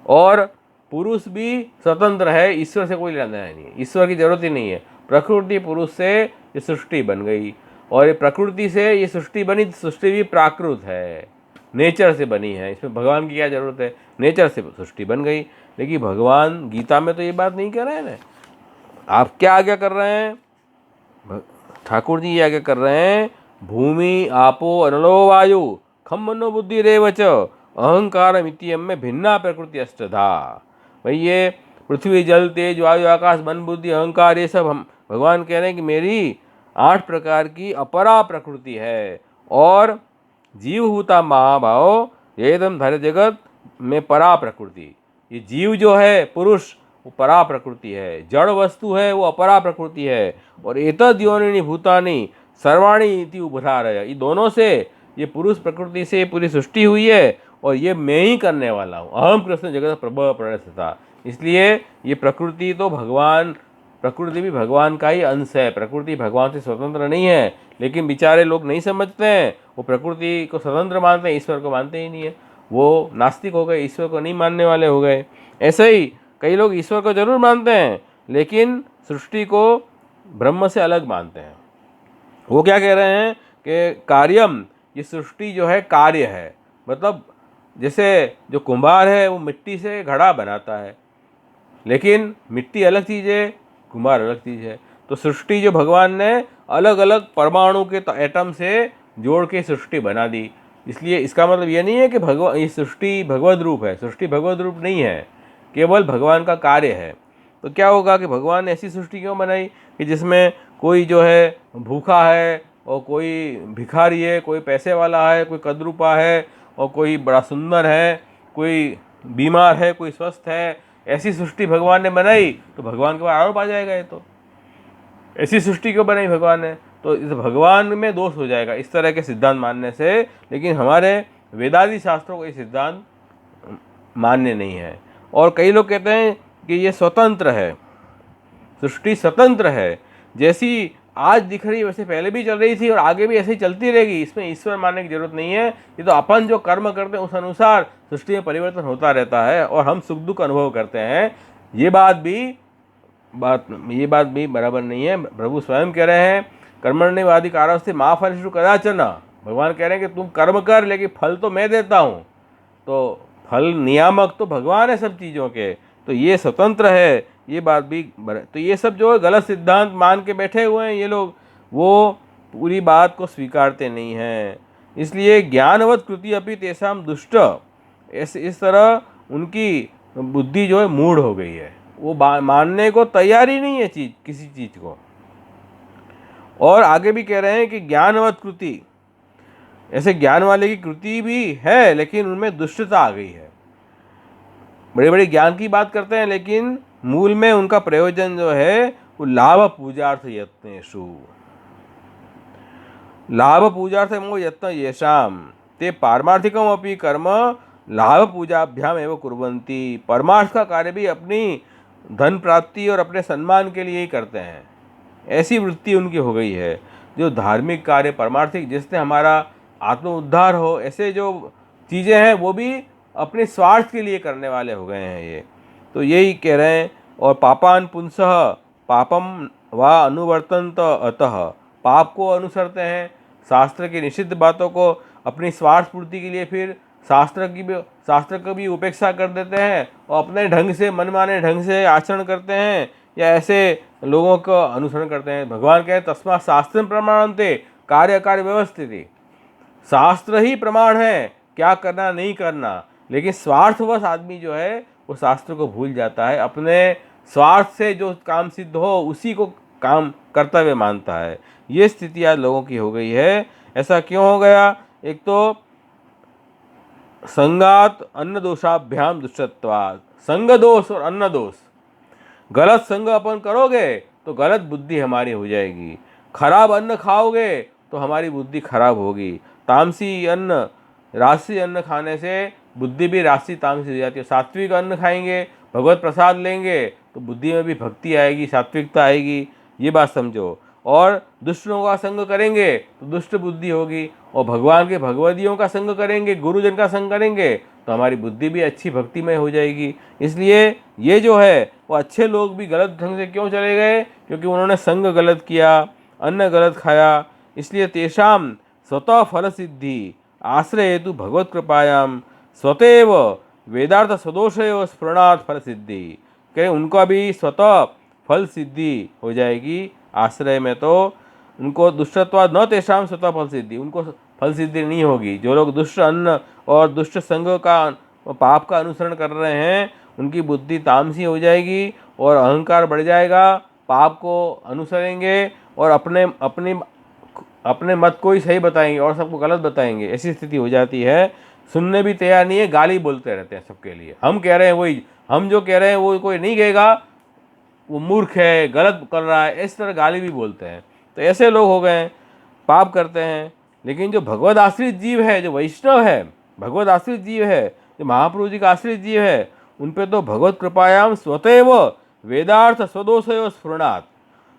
और पुरुष भी स्वतंत्र है, ईश्वर से कोई लेना देना नहीं है, ईश्वर की जरूरत ही नहीं है। प्रकृति पुरुष से ये सृष्टि बन गई, और ये प्रकृति से ये सृष्टि बनी, सृष्टि भी प्राकृत है, नेचर से बनी है, इसमें भगवान की क्या जरूरत है, नेचर से सृष्टि बन गई। लेकिन भगवान गीता में तो ये बात नहीं कर रहे हैं ना। आप क्या आज्ञा कर रहे हैं, ठाकुर जी ये आज्ञा कर रहे हैं, भूमि आपो अनलो वायु खम मनो बुद्धि रेवच अहंकार मितियम में भिन्ना प्रकृति अष्टधा। भाई ये पृथ्वी जल तेज वायु आकाश मन बुद्धि अहंकार, ये सब हम भगवान कह रहे हैं कि मेरी 8 प्रकार की अपरा प्रकृति है, और जीवभूता महाभाव एकदम धैर्य जगत में परा प्रकृति। ये जीव जो है पुरुष वो परा प्रकृति है, जड़ वस्तु है वो अपरा प्रकृति है, और एतद योनिनी भूतानि सर्वाणी इति उभरारय, ये दोनों से ये पुरुष प्रकृति से पूरी सृष्टि हुई है, और ये मैं ही करने वाला हूँ। अहम कृष्ण जगत प्रभव प्रणस्था। इसलिए ये प्रकृति तो भगवान, प्रकृति भी भगवान का ही अंश है, प्रकृति भगवान से स्वतंत्र नहीं है। लेकिन बेचारे लोग नहीं समझते हैं, वो प्रकृति को स्वतंत्र मानते हैं, ईश्वर को मानते ही नहीं है। वो नास्तिक हो गए, ईश्वर को नहीं मानने वाले हो गए। ऐसे ही कई लोग ईश्वर को जरूर मानते हैं, लेकिन सृष्टि को ब्रह्म से अलग मानते हैं। वो क्या कह रहे हैं कि कार्यम, ये सृष्टि जो है कार्य है, मतलब जैसे जो कुम्हार है वो मिट्टी से घड़ा बनाता है, लेकिन मिट्टी अलग चीज़ है, कुम्हार अलग चीज़ है। तो सृष्टि जो भगवान ने अलग अलग परमाणु के एटम से जोड़ के सृष्टि बना दी। इसलिए इसका मतलब ये नहीं है कि भगवान, ये सृष्टि भगवद रूप है, सृष्टि भगवद रूप नहीं है, केवल भगवान का कार्य है। तो क्या होगा कि भगवान ने ऐसी सृष्टि क्यों बनाई कि जिसमें कोई जो है भूखा है, और कोई भिखारी है, कोई पैसे वाला है, कोई कदरूपा है, और कोई बड़ा सुंदर है, कोई बीमार है, कोई स्वस्थ है। ऐसी सृष्टि भगवान ने बनाई तो भगवान के पास आरोप आ जाएगा। ये तो ऐसी सृष्टि क्यों बनाई भगवान ने? तो इस भगवान में दोष हो जाएगा इस तरह के सिद्धांत मानने से। लेकिन हमारे वेदादि शास्त्रों को ये सिद्धांत मान्य नहीं है। और कई लोग कहते हैं कि ये स्वतंत्र है, सृष्टि स्वतंत्र है, जैसी आज दिख रही वैसे पहले भी चल रही थी और आगे भी ऐसे ही चलती रहेगी, इसमें ईश्वर मानने की जरूरत नहीं है। ये तो अपन जो कर्म करते हैं उस अनुसार सृष्टि में परिवर्तन होता रहता है और हम सुख दुख अनुभव करते हैं। ये बात भी बराबर नहीं है। प्रभु स्वयं कह रहे हैं कर्मण्येवाधिकारस्ते मा फलेषु कदाचन। भगवान कह रहे हैं कि तुम कर्म कर, लेकिन फल तो मैं देता हूँ। तो फल नियामक तो भगवान है सब चीज़ों के, तो ये स्वतंत्र है, ये बात भी तो ये सब जो है गलत सिद्धांत मान के बैठे हुए हैं ये लोग, वो पूरी बात को स्वीकारते नहीं हैं। इसलिए ज्ञानवत कृति अपि तेषाम दुष्ट, इस तरह उनकी बुद्धि जो है मूढ़ हो गई है, वो मानने को तैयार ही नहीं है किसी चीज़ को। और आगे भी कह रहे हैं कि ज्ञानवत कृति, ऐसे ज्ञान वाले की कृति भी है लेकिन उनमें दुष्टता आ गई है। बड़े बड़े ज्ञान की बात करते हैं लेकिन मूल में उनका प्रयोजन जो है वो लाभ पूजार्थ यत्नेषु, लाभ पूजार्थ मो यत्न येषाम ते पारमार्थिकम अपि कर्म लाभ पूजाभ्याम एवं कुर्वन्ति। परमार्थ का कार्य भी अपनी धन प्राप्ति और अपने सम्मान के लिए ही करते हैं, ऐसी वृत्ति उनकी हो गई है। जो धार्मिक कार्य परमार्थिक जिससे हमारा आत्म उद्धार हो, ऐसे जो चीज़ें हैं वो भी अपने स्वार्थ के लिए करने वाले हो गए हैं ये, तो यही कह रहे हैं। और पापान पुंसः पापम व अनुवर्तन्त अतः, पाप को अनुसरते हैं, शास्त्र की निषिद्ध बातों को अपनी स्वार्थ पूर्ति के लिए फिर शास्त्र की भी उपेक्षा कर देते हैं और अपने ढंग से मनमाने ढंग से आचरण करते हैं या ऐसे लोगों का अनुसरण करते हैं। भगवान कहे तस्मात् शास्त्रं प्रमाणन्ते कार्य कार्य व्यवस्थिति, शास्त्र ही प्रमाण है क्या करना नहीं करना। लेकिन स्वार्थवश आदमी जो है वो शास्त्र को भूल जाता है, अपने स्वार्थ से जो काम सिद्ध हो उसी को काम कर्तव्य मानता है। ये स्थिति आज लोगों की हो गई है। ऐसा क्यों हो गया? एक तो संगात अन्न दोषाभ्याम दुष्टत्वात्, संग दोष और अन्न दोष, गलत संग अपन करोगे तो गलत बुद्धि हमारी हो जाएगी, खराब अन्न खाओगे तो हमारी बुद्धि खराब होगी। तामसी अन्न राशि अन्न खाने से बुद्धि भी राशि तामसी हो जाती है। सात्विक अन्न खाएंगे, भगवत प्रसाद लेंगे तो बुद्धि में भी भक्ति आएगी, सात्विकता आएगी, ये बात समझो। और दुष्टों का संग करेंगे तो दुष्ट बुद्धि होगी, और भगवान के भगवदियों का संग करेंगे, गुरुजन का संग करेंगे तो हमारी बुद्धि भी अच्छी भक्तिमय हो जाएगी। इसलिए ये जो है वो अच्छे लोग भी गलत ढंग से क्यों चले गए? क्योंकि उन्होंने संग गलत किया, अन्न गलत खाया। इसलिए तेषाम स्वतः फल सिद्धि आश्रय हेतु भगवत कृपायाम स्वतएव वेदार्थ सदोषेव स्फुरणात् फल सिद्धि, कहीं उनका भी स्वतः फल सिद्धि हो जाएगी। आश्रय में तो उनको दुष्टत्वाद न तेषाम स्वतः फल सिद्धि, उनको फल सिद्धि नहीं होगी। जो लोग दुष्ट अन्न और दुष्ट संग का पाप का अनुसरण कर रहे हैं उनकी बुद्धि तामसी हो जाएगी और अहंकार बढ़ जाएगा, पाप को अनुसरेंगे और अपने मत को ही सही बताएंगे और सबको गलत बताएंगे। ऐसी स्थिति हो जाती है। सुनने भी तैयार नहीं है, गाली बोलते रहते हैं सबके लिए। हम कह रहे हैं वही, हम जो कह रहे हैं वो कोई नहीं कहेगा, वो मूर्ख है, गलत कर रहा है, इस तरह गाली भी बोलते हैं। तो ऐसे लोग हो गए, पाप करते हैं। लेकिन जो भगवद आश्रित जीव है, जो वैष्णव है, भगवद आश्रित जीव है, जो महाप्रभु जी का आश्रित जीव है, उन पे तो भगवत कृपायाम स्वतएव वेदार्थ स्वदोषयो स्फुरणात्,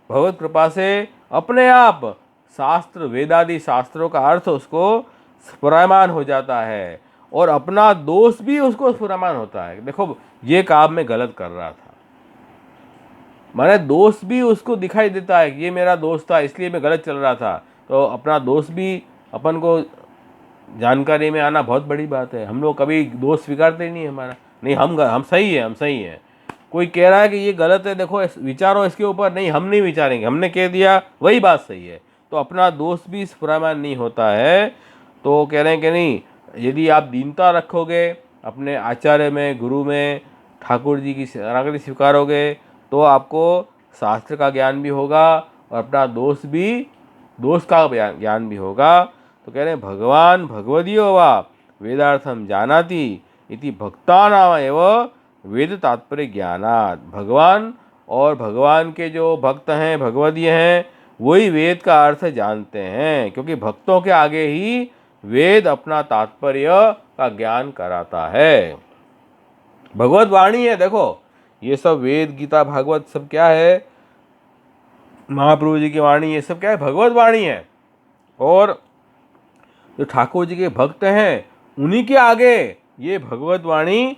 भगवत कृपा से अपने आप शास्त्र वेदादि शास्त्रों का अर्थ उसको स्फुरमान हो जाता है और अपना दोष भी उसको स्फुरमान होता है। देखो ये काम मैं गलत कर रहा था, माने दोष भी उसको दिखाई देता है कि ये मेरा दोस्त था इसलिए मैं गलत चल रहा था। तो अपना दोष भी अपन को जानकारी में आना बहुत बड़ी बात है। हम लोग कभी दोष स्वीकारते ही नहीं हमारा, नहीं हम सही है, हम सही है। कोई कह रहा है कि ये गलत है, देखो विचारो इसके ऊपर, नहीं हम नहीं विचारेंगे, हमने कह दिया वही बात सही है। तो अपना दोष भी स्फुरमान नहीं होता है। तो कह रहे हैं कि नहीं, यदि आप दीनता रखोगे अपने आचार्य में, गुरु में, ठाकुर जी की शरणागति स्वीकारोगे तो आपको शास्त्र का ज्ञान भी होगा और अपना दोष का ज्ञान भी होगा। तो कह रहे हैं भगवान भगवदीयो वा वेदार्थम जानाति इति भक्तानाम एव वेद तात्पर्य ज्ञानात्। भगवान और भगवान के जो भक्त हैं, भगवदीय हैं, वही वेद का अर्थ जानते हैं, क्योंकि भक्तों के आगे ही वेद अपना तात्पर्य का ज्ञान कराता है। भगवत वाणी है, देखो ये सब वेद गीता भागवत सब क्या है, महाप्रभु जी की वाणी, ये सब क्या है, भगवत वाणी है। और जो ठाकुर जी के भक्त हैं उन्हीं के आगे ये भगवत वाणी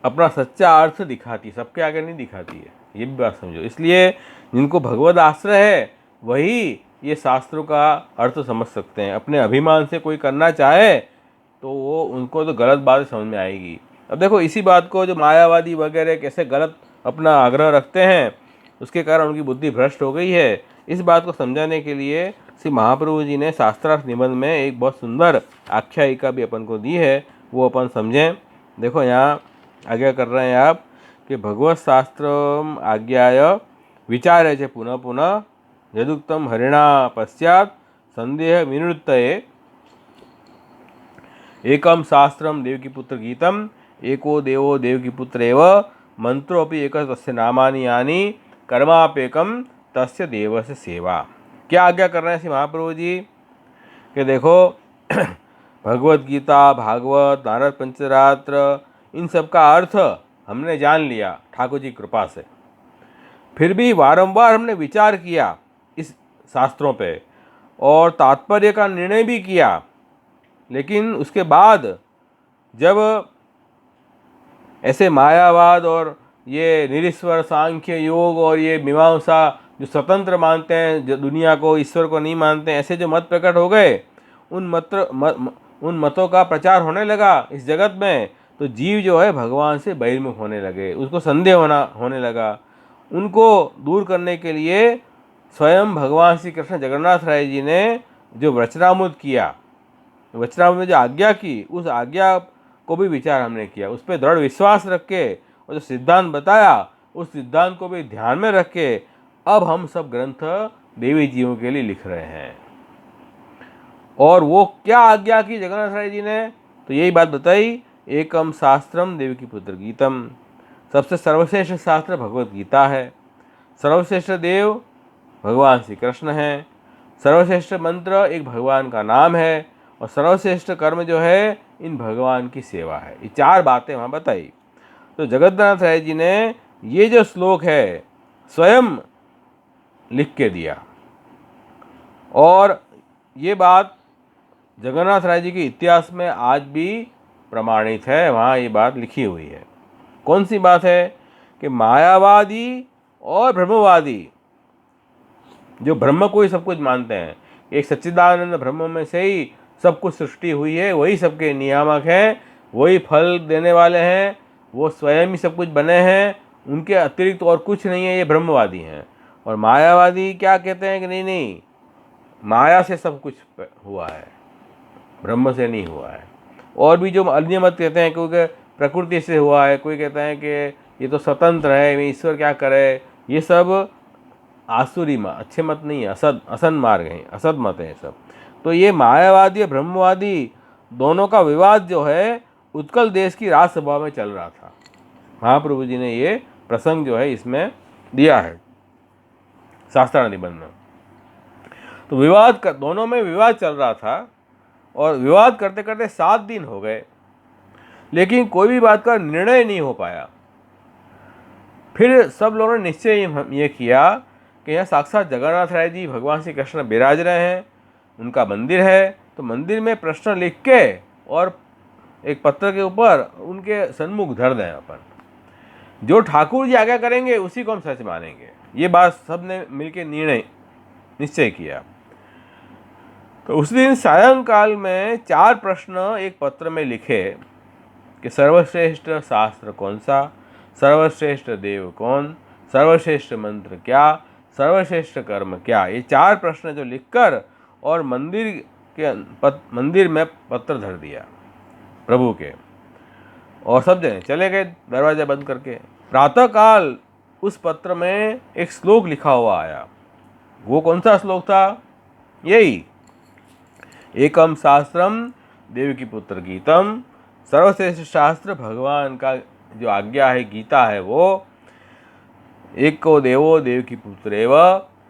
अपना सच्चा अर्थ दिखाती है, सबके आगे नहीं दिखाती है, ये भी बात समझो। इसलिए जिनको भगवत आश्रय है वही ये शास्त्रों का अर्थ समझ सकते हैं। अपने अभिमान से कोई करना चाहे तो वो उनको तो गलत बात समझ में आएगी। अब देखो इसी बात को जो मायावादी वगैरह कैसे गलत अपना आग्रह रखते हैं, उसके कारण उनकी बुद्धि भ्रष्ट हो गई है। इस बात को समझाने के लिए श्री महाप्रभु जी ने शास्त्रार्थ निबंध में एक बहुत सुंदर आख्यायिका भी अपन को दी है, वो अपन समझें। देखो यहाँ आज्ञा कर रहे हैं आप कि भगवत शास्त्र आज्ञाय विचार्य च पुनः पुनः यदुक्तम हरिणा पश्चात संदेह विनिवृत्तये एकम शास्त्रम देवकीपुत्र गीतम एको देवो देवकीपुत्र एव मंत्रोपि एक तस्य नामानि यानि कर्मापेकम तस्य देवस्य सेवा। क्या आज्ञा कर रहे हैं श्री महाप्रभु जी कि देखो भगवत गीता, भागवत, नारद पंचरात्र, इन सब का अर्थ हमने जान लिया ठाकुर जी की कृपा से। फिर भी बारंबार हमने विचार किया इस शास्त्रों पे और तात्पर्य का निर्णय भी किया, लेकिन उसके बाद जब ऐसे मायावाद और ये निरीश्वर सांख्य योग और ये मीमांसा जो स्वतंत्र मानते हैं, जो दुनिया को ईश्वर को नहीं मानते हैं, ऐसे जो मत प्रकट हो गए, उन मतों का प्रचार होने लगा इस जगत में, तो जीव जो है भगवान से बहिर्मुख होने लगे, उसको संदेह होने लगा। उनको दूर करने के लिए स्वयं भगवान श्री कृष्ण जगन्नाथ राय जी ने जो वचनामृत किया, वचनामृत में जो आज्ञा की, उस आज्ञा को भी विचार हमने किया, उस पर दृढ़ विश्वास रख के और जो सिद्धांत बताया उस सिद्धांत को भी ध्यान में रख के अब हम सब ग्रंथ देवी जीवों के लिए लिख रहे हैं। और वो क्या आज्ञा की जगन्नाथ राय जी ने, तो यही बात बताई, एकम शास्त्रम देवकी पुत्र गीतम, सबसे सर्वश्रेष्ठ शास्त्र भगवत गीता है, सर्वश्रेष्ठ देव भगवान श्री कृष्ण हैं, सर्वश्रेष्ठ मंत्र एक भगवान का नाम है, और सर्वश्रेष्ठ कर्म जो है इन भगवान की सेवा है। ये चार बातें वहाँ बताई। तो जगन्नाथ राय जी ने ये जो श्लोक है स्वयं लिख के दिया, और ये बात जगन्नाथ राय जी के इतिहास में आज भी प्रमाणित है, वहाँ ये बात लिखी हुई है। कौन सी बात है कि मायावादी और ब्रह्मवादी जो ब्रह्म को ही सब कुछ मानते हैं, एक सच्चिदानंद ब्रह्म में से ही सब कुछ सृष्टि हुई है, वही सबके नियामक हैं, वही फल देने वाले हैं, वो स्वयं ही सब कुछ बने हैं, उनके अतिरिक्त और कुछ नहीं है, ये ब्रह्मवादी हैं। और मायावादी क्या कहते हैं कि नहीं नहीं, माया से सब कुछ हुआ है, ब्रह्म से नहीं हुआ है। और भी जो अन्य मत कहते हैं क्योंकि प्रकृति से हुआ है, कोई कहता है कि ये तो स्वतंत्र है, ईश्वर क्या करे, ये सब आसुरी मत, अच्छे मत नहीं है, असद मार्ग हैं, असद मत है सब। तो ये मायावादी और ब्रह्मवादी दोनों का विवाद जो है उत्कल देश की राजसभा में चल रहा था। महाप्रभु जी ने ये प्रसंग जो है इसमें दिया है शास्त्रार्थ निबंध में। तो दोनों में विवाद चल रहा था, और विवाद करते करते 7 दिन हो गए, लेकिन कोई भी बात का निर्णय नहीं हो पाया। फिर सब लोगों ने निश्चय ये किया कि यहाँ साक्षात जगन्नाथ राय जी भगवान श्री कृष्ण विराज रहे हैं, उनका मंदिर है, तो मंदिर में प्रश्न लिख के और एक पत्र के ऊपर उनके सन्मुख धर दें अपन, जो ठाकुर जी आज्ञा करेंगे उसी को हम सच मानेंगे। ये बात सब ने मिलकर निश्चय किया। तो उस दिन सायंकाल में 4 प्रश्न एक पत्र में लिखे कि सर्वश्रेष्ठ शास्त्र कौन सा, सर्वश्रेष्ठ देव कौन, सर्वश्रेष्ठ मंत्र क्या, सर्वश्रेष्ठ कर्म क्या। ये 4 प्रश्न जो लिखकर और मंदिर में पत्र धर दिया प्रभु के, और सब जने चले गए दरवाजा बंद करके। प्रातःकाल उस पत्र में एक श्लोक लिखा हुआ आया। वो कौन सा श्लोक था? यही, एकम शास्त्रम देवकी पुत्र गीतम, सर्वश्रेष्ठ शास्त्र भगवान का जो आज्ञा है, गीता है, वो एको देवो देवकी पुत्र एव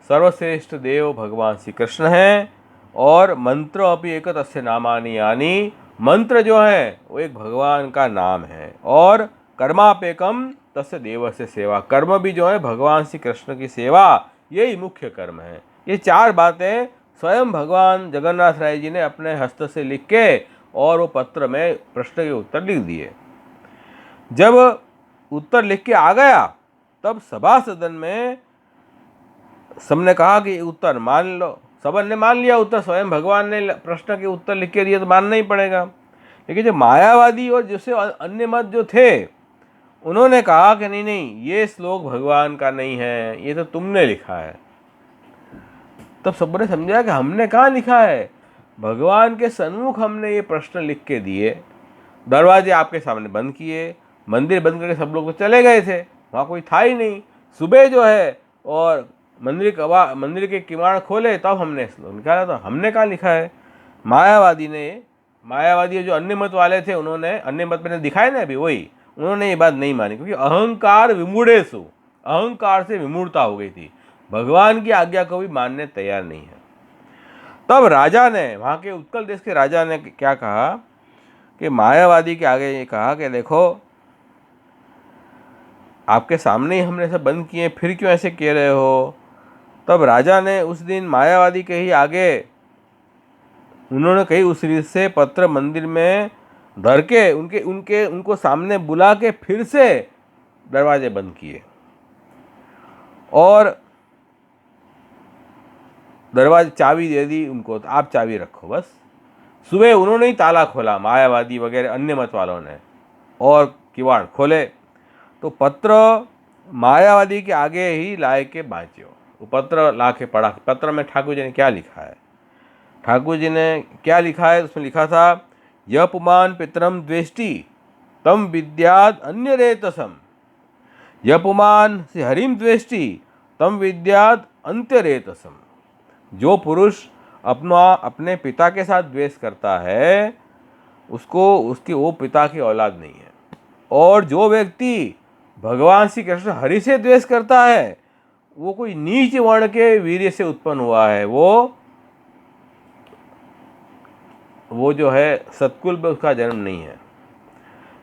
सर्वश्रेष्ठ देव भगवान श्री कृष्ण हैं और मंत्र अपि एक तस्य नामानि, यानी मंत्र जो है वो एक भगवान का नाम है, और कर्मापेकम तस्य देव से सेवा, कर्म भी जो है भगवान श्री कृष्ण की सेवा, यही मुख्य कर्म है। ये चार बातें स्वयं भगवान जगन्नाथ राय जी ने अपने हस्त से लिख के और वो पत्र में प्रश्न के उत्तर लिख दिए। जब उत्तर लिख के आ गया तब सभा सदन में सबने कहा कि उत्तर मान लो। सबन ने मान लिया उत्तर, स्वयं भगवान ने प्रश्न के उत्तर लिख के दिए तो मानना ही पड़ेगा। लेकिन जो मायावादी और जैसे अन्य मत जो थे, उन्होंने कहा कि नहीं नहीं, ये श्लोक भगवान का नहीं है, ये तो तुमने लिखा है। तब सबने समझा कि हमने कहाँ लिखा है, भगवान के सन्मुख हमने ये प्रश्न लिख के दिए, दरवाजे आपके सामने बंद किए, मंदिर बंद करके सब लोग तो चले गए थे, वहाँ कोई था ही नहीं। सुबह जो है और मंदिर के किवाड़ खोले तब हमने श्लोक निकाला, था हमने कहाँ लिखा है। मायावादी जो अन्य मत वाले थे, उन्होंने अन्य मत मैंने दिखाया ना अभी, वही उन्होंने ये बात नहीं मानी, क्योंकि अहंकार विमूढ़ेषु, अहंकार से विमूढ़ता हो गई थी, भगवान की आज्ञा को भी मानने तैयार नहीं है। तब राजा ने, वहाँ के उत्कल देश के राजा ने क्या कहा कि मायावादी के आगे ये कहा कि देखो, आपके सामने ही हमने सब बंद किए, फिर क्यों ऐसे कह रहे हो। तब राजा ने उस दिन मायावादी के ही आगे, उन्होंने कही उस रीत से पत्र मंदिर में धर के उनको सामने बुला के फिर से दरवाजे बंद किए और दरवाजे चाबी दे दी उनको, तो आप चाबी रखो बस। सुबह उन्होंने ही ताला खोला, मायावादी वगैरह अन्य मत वालों ने, और किवाड़ खोले तो पत्र मायावादी के आगे ही लाए के बाँचे। वो पत्र ला के पढ़ा, पत्र में ठाकुर जी ने क्या लिखा है, ठाकुर जी ने क्या लिखा है, उसमें लिखा था, यह पुमान पितरम द्वेष्टि तम विद्याद अन्य रेतसम, यह पुमान से हरिम द्वेष्टि तम विद्याद अंत्य रेतसम। जो पुरुष अपने पिता के साथ द्वेष करता है, उसकी वो पिता की औलाद नहीं है। और जो व्यक्ति भगवान श्री कृष्ण हरि से द्वेष करता है, वो कोई नीच वर्ण के वीर्य से उत्पन्न हुआ है, वो जो है सतकुल में उसका जन्म नहीं है।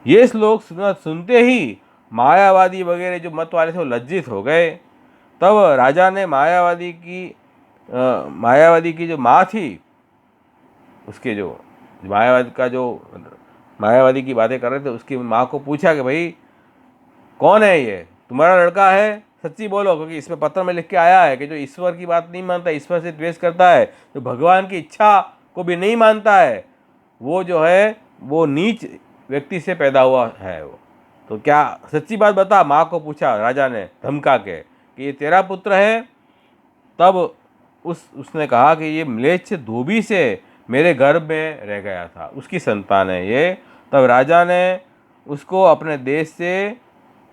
ये श्लोक सुनते ही मायावादी वगैरह जो मत वाले थे वो लज्जित हो गए। तब राजा ने मायावादी की जो माँ थी, उसके जो मायावादी की बातें कर रहे थे, उसकी माँ को पूछा कि भाई कौन है ये, तुम्हारा लड़का है, सच्ची बोलो, क्योंकि इसमें पत्र में लिख के आया है कि जो ईश्वर की बात नहीं मानता, ईश्वर से द्वेष करता है, जो भगवान की इच्छा को भी नहीं मानता है, वो जो है वो नीच व्यक्ति से पैदा हुआ है। वो तो क्या सच्ची बात बता, माँ को पूछा राजा ने धमका के कि ये तेरा पुत्र है। तब उसने कहा कि ये म्लेच्छ धोबी से मेरे गर्भ में रह गया था, उसकी संतान है ये। तब राजा ने उसको अपने देश से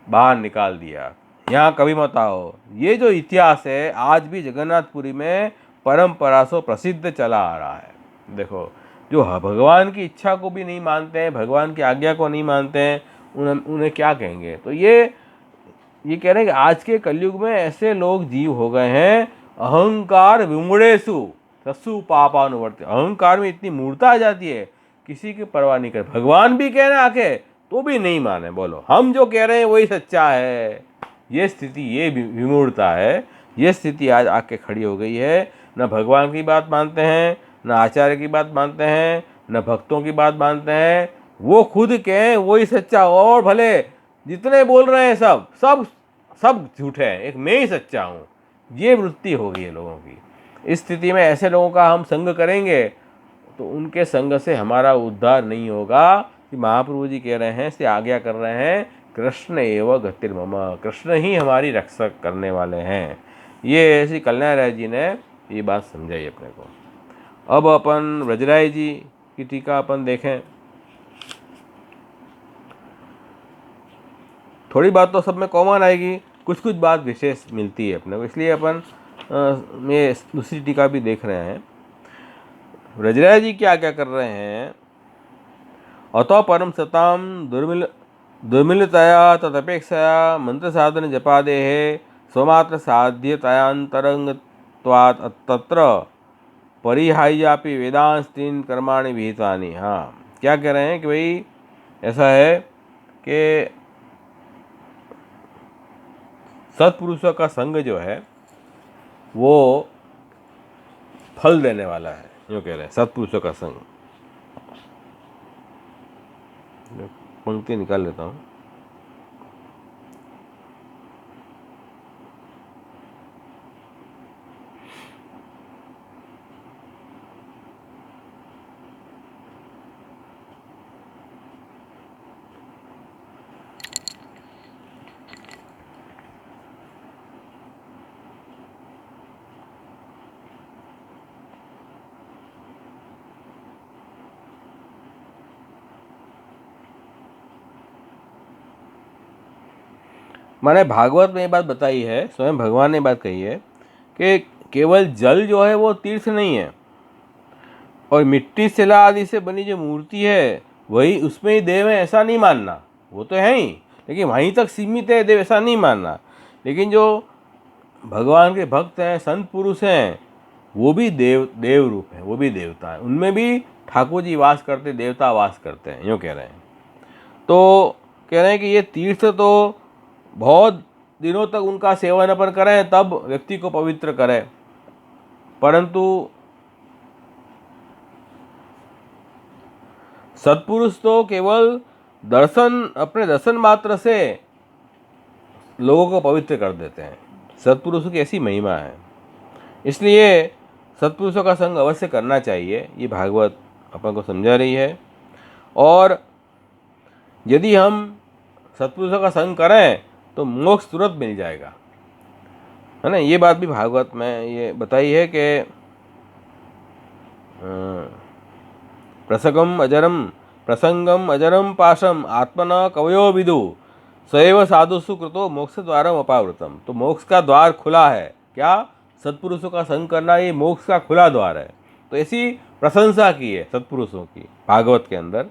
बाहर निकाल दिया, यहाँ कभी मत आओ। ये जो इतिहास है आज भी जगन्नाथपुरी में परंपरा से प्रसिद्ध चला आ रहा है। देखो, जो भगवान की इच्छा को भी नहीं मानते हैं, भगवान की आज्ञा को नहीं मानते हैं, उन्हें क्या कहेंगे। तो ये कह रहे हैं कि आज के कलयुग में ऐसे लोग जीव हो गए हैं, अहंकार विमूढ़ेषु ससु पापानुवर्ति, अहंकार में इतनी मूर्ता आ जाती है, किसी की परवाह नहीं कर। भगवान भी कह रहे हैं आके तो भी नहीं माने, बोलो हम जो कह रहे हैं वही सच्चा है। ये स्थिति, ये विमूढ़ता है, ये स्थिति आज आके खड़ी हो गई है। न भगवान की बात मानते हैं, न आचार्य की बात मानते हैं, न भक्तों की बात मानते हैं। वो खुद कहें वही सच्चा, और भले जितने बोल रहे हैं सब झूठे हैं, एक मैं ही सच्चा हूँ। ये वृत्ति हो गई है लोगों की। इस स्थिति में ऐसे लोगों का हम संग करेंगे तो उनके संग से हमारा उद्धार नहीं होगा। कि महाप्रभु जी कह रहे हैं, से आज्ञा कर रहे हैं, कृष्ण एव गतिर्मम, कृष्ण ही हमारी रक्षक करने वाले हैं। ये श्री कल्याण राय जी ने ये बात समझाई अपने को। अब अपन व्रजराय जी की टीका अपन देखें। थोड़ी बात तो सब में कॉमन आएगी, कुछ बात विशेष मिलती है अपने को, इसलिए अपन में दूसरी टीका भी देख रहे हैं। व्रजराय जी क्या कर रहे हैं, अतो परम सताम दुर्मिलतया तदपेक्षया मंत्र साधन जपादेहे स्वमात्र साध्यतयांतरंग त्वात् तत्र परिहाय्यापि वेदांस्तीन कर्माणि विहितानि। हाँ, क्या कह रहे हैं कि भाई ऐसा है कि सत्पुरुषों का संग जो है वो फल देने वाला है, यूँ कह रहे हैं सत्पुरुषों का संग। पंक्ति निकाल लेता हूँ। मैंने भागवत में ये बात बताई है, स्वयं भगवान ने बात कही है कि केवल जल जो है वो तीर्थ नहीं है, और मिट्टी शिला आदि से बनी जो मूर्ति है वही उसमें ही देव है ऐसा नहीं मानना। वो तो है ही, लेकिन वहीं तक सीमित है देव ऐसा नहीं मानना। लेकिन जो भगवान के भक्त हैं, संत पुरुष हैं, वो भी देव रूप हैं, वो भी देवता हैं, उनमें भी ठाकुर जी वास करते, देवता वास करते हैं, यूँ कह रहे हैं। तो कह रहे हैं कि ये तीर्थ तो बहुत दिनों तक उनका सेवन अपन करें तब व्यक्ति को पवित्र करें, परंतु सत्पुरुष तो केवल अपने दर्शन मात्र से लोगों को पवित्र कर देते हैं। सत्पुरुषों की ऐसी महिमा है, इसलिए सत्पुरुषों का संग अवश्य करना चाहिए, ये भागवत अपन को समझा रही है। और यदि हम सत्पुरुषों का संग करें तो मोक्ष तुरंत मिल जाएगा, है ना। ये बात भी भागवत में ये बताई है कि प्रसंगम अजरम पाशम आत्मना कवयो विदु सैव साधुसु कृतो मोक्ष द्वारम अपावृतम। तो मोक्ष का द्वार खुला है, क्या? सत्पुरुषों का संग करना, ये मोक्ष का खुला द्वार है। तो ऐसी प्रशंसा की है सत्पुरुषों की भागवत के अंदर।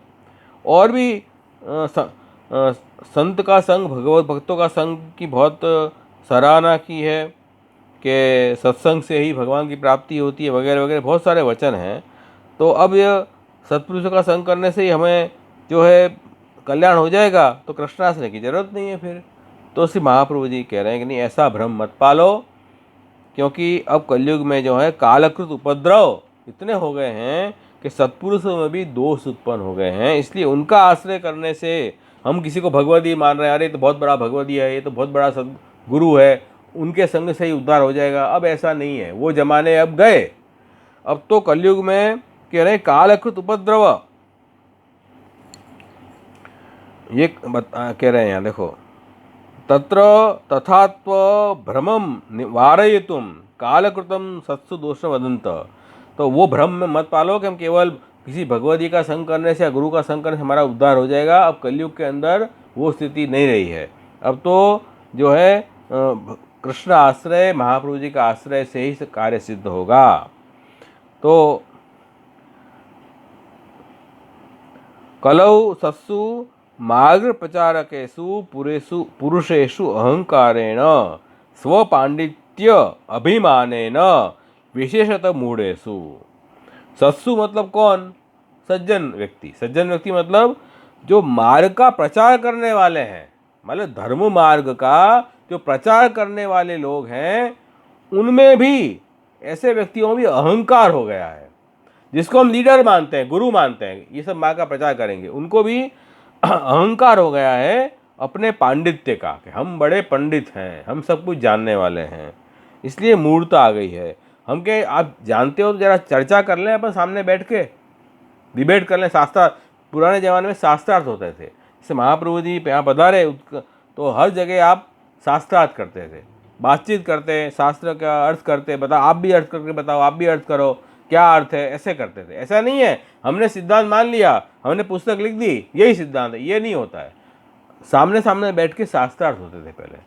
और भी संत का संग, भगवत भक्तों का संग की बहुत सराहना की है कि सत्संग से ही भगवान की प्राप्ति होती है, वगैरह वगैरह बहुत सारे वचन हैं। तो अब यह सत्पुरुषों का संग करने से ही हमें जो है कल्याण हो जाएगा, तो कृष्णाश्रय की जरूरत नहीं है फिर। तो श्री महाप्रभु जी कह रहे हैं कि नहीं, ऐसा भ्रम मत पालो, क्योंकि अब कलयुग में जो है कालकृत उपद्रव इतने हो गए हैं कि सत्पुरुषों में भी दोष उत्पन्न हो गए हैं। इसलिए उनका आश्रय करने से हम किसी को भगवदी मान रहे हैं, अरे तो बहुत बड़ा भगवदी है, ये तो बहुत बड़ा सदगुरु है, उनके संग से ही उद्धार हो जाएगा। अब ऐसा नहीं है, वो जमाने अब गए। अब तो कलयुग में कह रहे कालकृत उपद्रव, ये कह रहे हैं यहाँ देखो, तत्र तथात्व भ्रमम वारयितुम कालकृतम सत्सु दोष वदंत। तो वो भ्रम में मत पालो कि हम केवल किसी भगवती का संग करने से या गुरु का संग करने से हमारा उद्धार हो जाएगा। अब कलयुग के अंदर वो स्थिति नहीं रही है। अब तो जो है कृष्ण आश्रय, महाप्रभु जी का आश्रय से ही कार्य सिद्ध होगा। तो कलौ सत्सु मार्ग प्रचारकेषु पुरुषेषु अहंकारेण स्वपांडित्य अभिमानेन विशेषतः मूढ़ेषु। सत्सु मतलब कौन? सज्जन व्यक्ति। सज्जन व्यक्ति मतलब जो मार्ग का प्रचार करने वाले हैं, मतलब धर्म मार्ग का जो प्रचार करने वाले लोग हैं, उनमें भी, ऐसे व्यक्तियों में भी अहंकार हो गया है। जिसको हम लीडर मानते हैं, गुरु मानते हैं, ये सब मार्ग का प्रचार करेंगे, उनको भी अहंकार हो गया है अपने पांडित्य का, कि हम बड़े पंडित हैं, हम सब कुछ जानने वाले हैं। इसलिए मूर्खता आ गई है। हम के आप जानते हो तो जरा चर्चा कर लें, अपन सामने बैठ के डिबेट कर लें। शास्त्रार्थ, पुराने ज़माने में शास्त्रार्थ होते थे। जैसे महाप्रभु जी यहाँ पधारे तो हर जगह आप शास्त्रार्थ करते थे, बातचीत करते, शास्त्र का अर्थ करते, बताओ आप भी अर्थ करके बताओ, आप भी अर्थ करो, क्या अर्थ है, ऐसे करते थे। ऐसा नहीं है हमने सिद्धांत मान लिया, हमने पुस्तक लिख दी, यही सिद्धांत है, ये नहीं होता है। सामने सामने बैठ के शास्त्रार्थ होते थे पहले।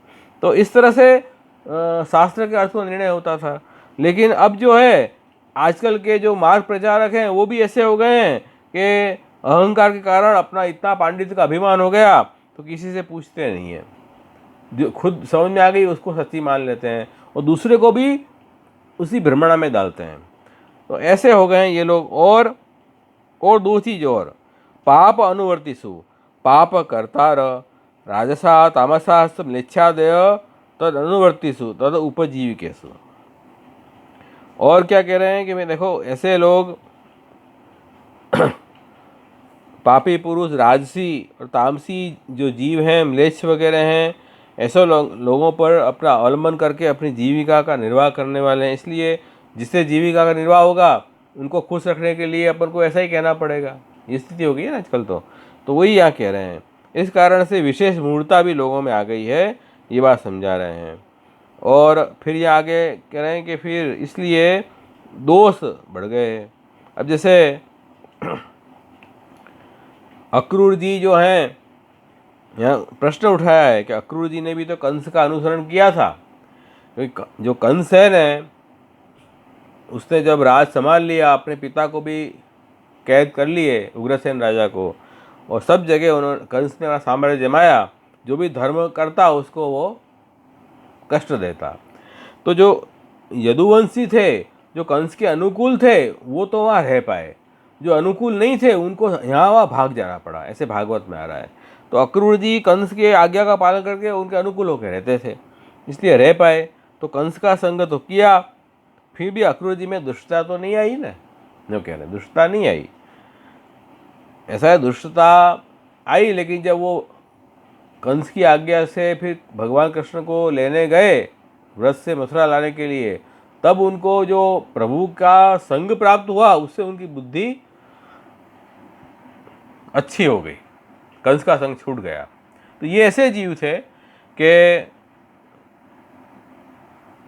तो इस तरह से शास्त्र के अर्थ को निर्णय होता था। लेकिन अब जो है आजकल के जो मार्ग प्रचारक हैं वो भी ऐसे हो गए हैं कि अहंकार के कारण अपना इतना पांडित्य का अभिमान हो गया तो किसी से पूछते नहीं हैं। जो खुद समझ में आ गई उसको सच्ची मान लेते हैं, और दूसरे को भी उसी भ्रमणा में डालते हैं। तो ऐसे हो गए हैं ये लोग। और दो चीज और, पाप अनुवर्तिसु, पाप करता रह, राजसा तामसा म्लेच्छादय तद अनुवर्तिसु तद उपजीविकेसु। और क्या कह रहे हैं कि मैं देखो ऐसे लोग पापी पुरुष, राजसी और तामसी जो जीव हैं, म्लेच्छ वगैरह हैं, ऐसे लोगों पर अपना अवलंबन करके अपनी जीविका का निर्वाह करने वाले हैं। इसलिए जिससे जीविका का निर्वाह होगा उनको खुश रखने के लिए अपन को ऐसा ही कहना पड़ेगा। ये स्थिति हो गई है ना आजकल। तो वही यहाँ कह रहे हैं। इस कारण से विशेष मूर्ता भी लोगों में आ गई है, ये बात समझा रहे हैं। और फिर ये आगे कह रहे हैं कि फिर इसलिए दोष बढ़ गए हैं। अब जैसे अक्रूर जी जो हैं, यहाँ प्रश्न उठाया है कि अक्रूर जी ने भी तो कंस का अनुसरण किया था। क्योंकि जो कंस है न, उसने जब राज संभाल लिया, अपने पिता को भी कैद कर लिए, उग्रसेन राजा को, और सब जगह उन्होंने कंस ने साम्राज्य जमाया। जो भी धर्म करता उसको वो कष्ट देता। तो जो यदुवंशी थे, जो कंस के अनुकूल थे, वो तो वहाँ रह पाए। जो अनुकूल नहीं थे उनको यहाँ वहाँ भाग जाना पड़ा, ऐसे भागवत में आ रहा है। तो अक्रूर जी कंस के आज्ञा का पालन करके उनके अनुकूल होकर रहते थे, इसलिए रह पाए। तो कंस का संग तो किया, फिर भी अक्रूर जी में दुष्टता तो नहीं आई ना, जो कह रहे दुष्टता नहीं आई। ऐसा है, दुष्टता आई, लेकिन जब वो कंस की आज्ञा से फिर भगवान कृष्ण को लेने गए व्रत से मथुरा लाने के लिए, तब उनको जो प्रभु का संग प्राप्त हुआ, उससे उनकी बुद्धि अच्छी हो गई, कंस का संग छूट गया। तो ये ऐसे जीव थे कि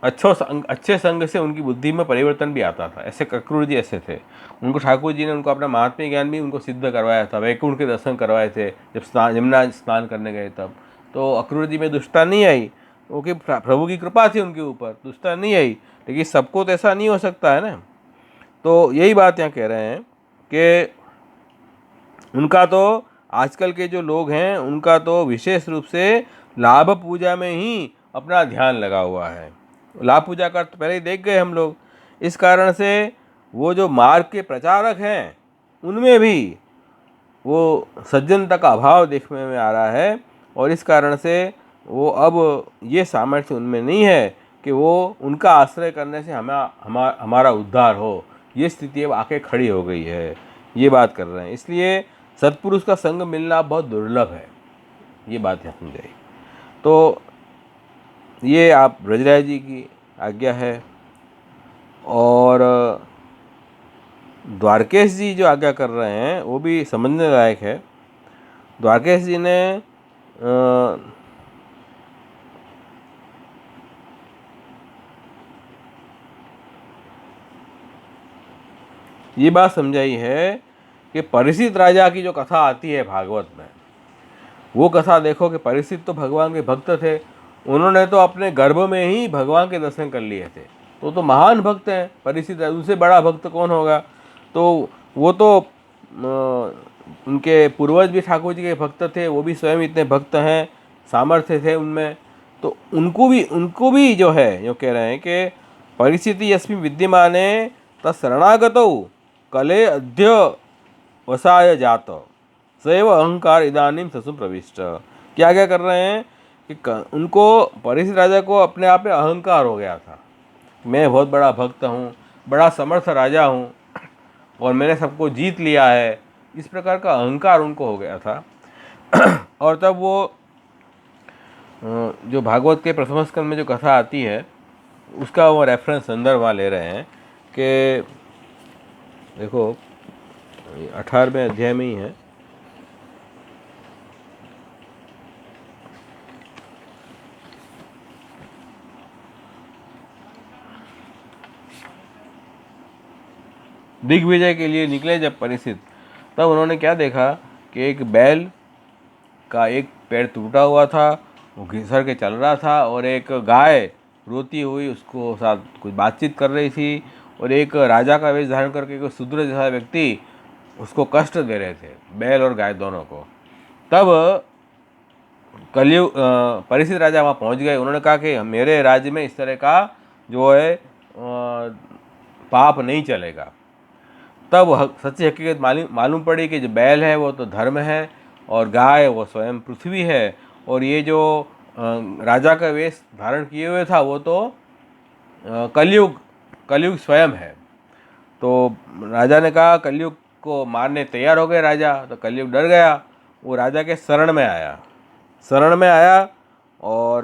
अच्छे संग से उनकी बुद्धि में परिवर्तन भी आता था। ऐसे अक्रूर जी ऐसे थे। उनको ठाकुर जी ने उनको अपना महात्म्य ज्ञान भी उनको सिद्ध करवाया था, वैकुंठ के दर्शन करवाए थे जब यमुना स्नान करने गए तब। तो अक्रूर जी में दुष्टता नहीं आई, क्योंकि प्रभु की कृपा थी उनके ऊपर, दुष्टता नहीं आई। लेकिन सबको तो ऐसा नहीं हो सकता है ना। तो यही बात यहाँ कह रहे हैं कि उनका तो, आजकल के जो लोग हैं उनका तो विशेष रूप से लाभ पूजा में ही अपना ध्यान लगा हुआ है। लाभ पूजा का तो पहले ही देख गए हम लोग। इस कारण से वो जो मार्ग के प्रचारक हैं उनमें भी वो सज्जनता का अभाव देखने में आ रहा है। और इस कारण से वो अब ये सामर्थ्य उनमें नहीं है कि वो उनका आश्रय करने से हमारा उद्धार हो। ये स्थिति अब आके खड़ी हो गई है, ये बात कर रहे हैं। इसलिए सत्पुरुष का संग मिलना बहुत दुर्लभ है, ये बात यहाँ समझाई। तो ये आप ब्रजराज जी की आज्ञा है। और द्वारकेश जी जो आज्ञा कर रहे हैं वो भी समझने लायक है। द्वारकेश जी ने ये बात समझाई है कि परीक्षित राजा की जो कथा आती है भागवत में, वो कथा देखो कि परीक्षित तो भगवान के भक्त थे। उन्होंने तो अपने गर्भ में ही भगवान के दर्शन कर लिए थे। तो महान भक्त हैं परीक्षित, उनसे बड़ा भक्त कौन होगा। तो वो तो उनके पूर्वज भी ठाकुर जी के भक्त थे, वो भी स्वयं इतने भक्त हैं, सामर्थ्य थे उनमें। तो उनको भी जो है यो कह रहे हैं कि परिस्थिति यस्मिन् विद्यमाने तत्शरणागतौ कले अद्य वसाय जात सैव अहंकार इदानीम ससु प्रविष्ट। क्या कर रहे हैं कि उनको परीक्षित राजा को अपने आप में अहंकार हो गया था, मैं बहुत बड़ा भक्त हूँ, बड़ा समर्थ राजा हूँ और मैंने सबको जीत लिया है, इस प्रकार का अहंकार उनको हो गया था। और तब वो जो भागवत के प्रथम स्कंद में जो कथा आती है उसका वो रेफरेंस संदर्भ वहाँ ले रहे हैं कि देखो 18वें अध्याय में ही है। दिग्विजय के लिए निकले जब परीक्षित, तब उन्होंने क्या देखा कि एक बैल का एक पैर टूटा हुआ था, वो घिसर के चल रहा था, और एक गाय रोती हुई उसको साथ कुछ बातचीत कर रही थी, और एक राजा का वेश धारण करके कोई शूद्र जैसा व्यक्ति उसको कष्ट दे रहे थे, बैल और गाय दोनों को। तब कलयुग परीक्षित राजा वहाँ पहुँच गए। उन्होंने कहा कि मेरे राज्य में इस तरह का जो है पाप नहीं चलेगा। तब सच्ची हकीकत मालूम पड़ी कि जो बैल है वो तो धर्म है और गाय वो स्वयं पृथ्वी है, और ये जो राजा का वेश धारण किए हुए था वो तो कलयुग स्वयं है। तो राजा ने कहा, कलयुग को मारने तैयार हो गए राजा, तो कलयुग डर गया, वो राजा के शरण में आया और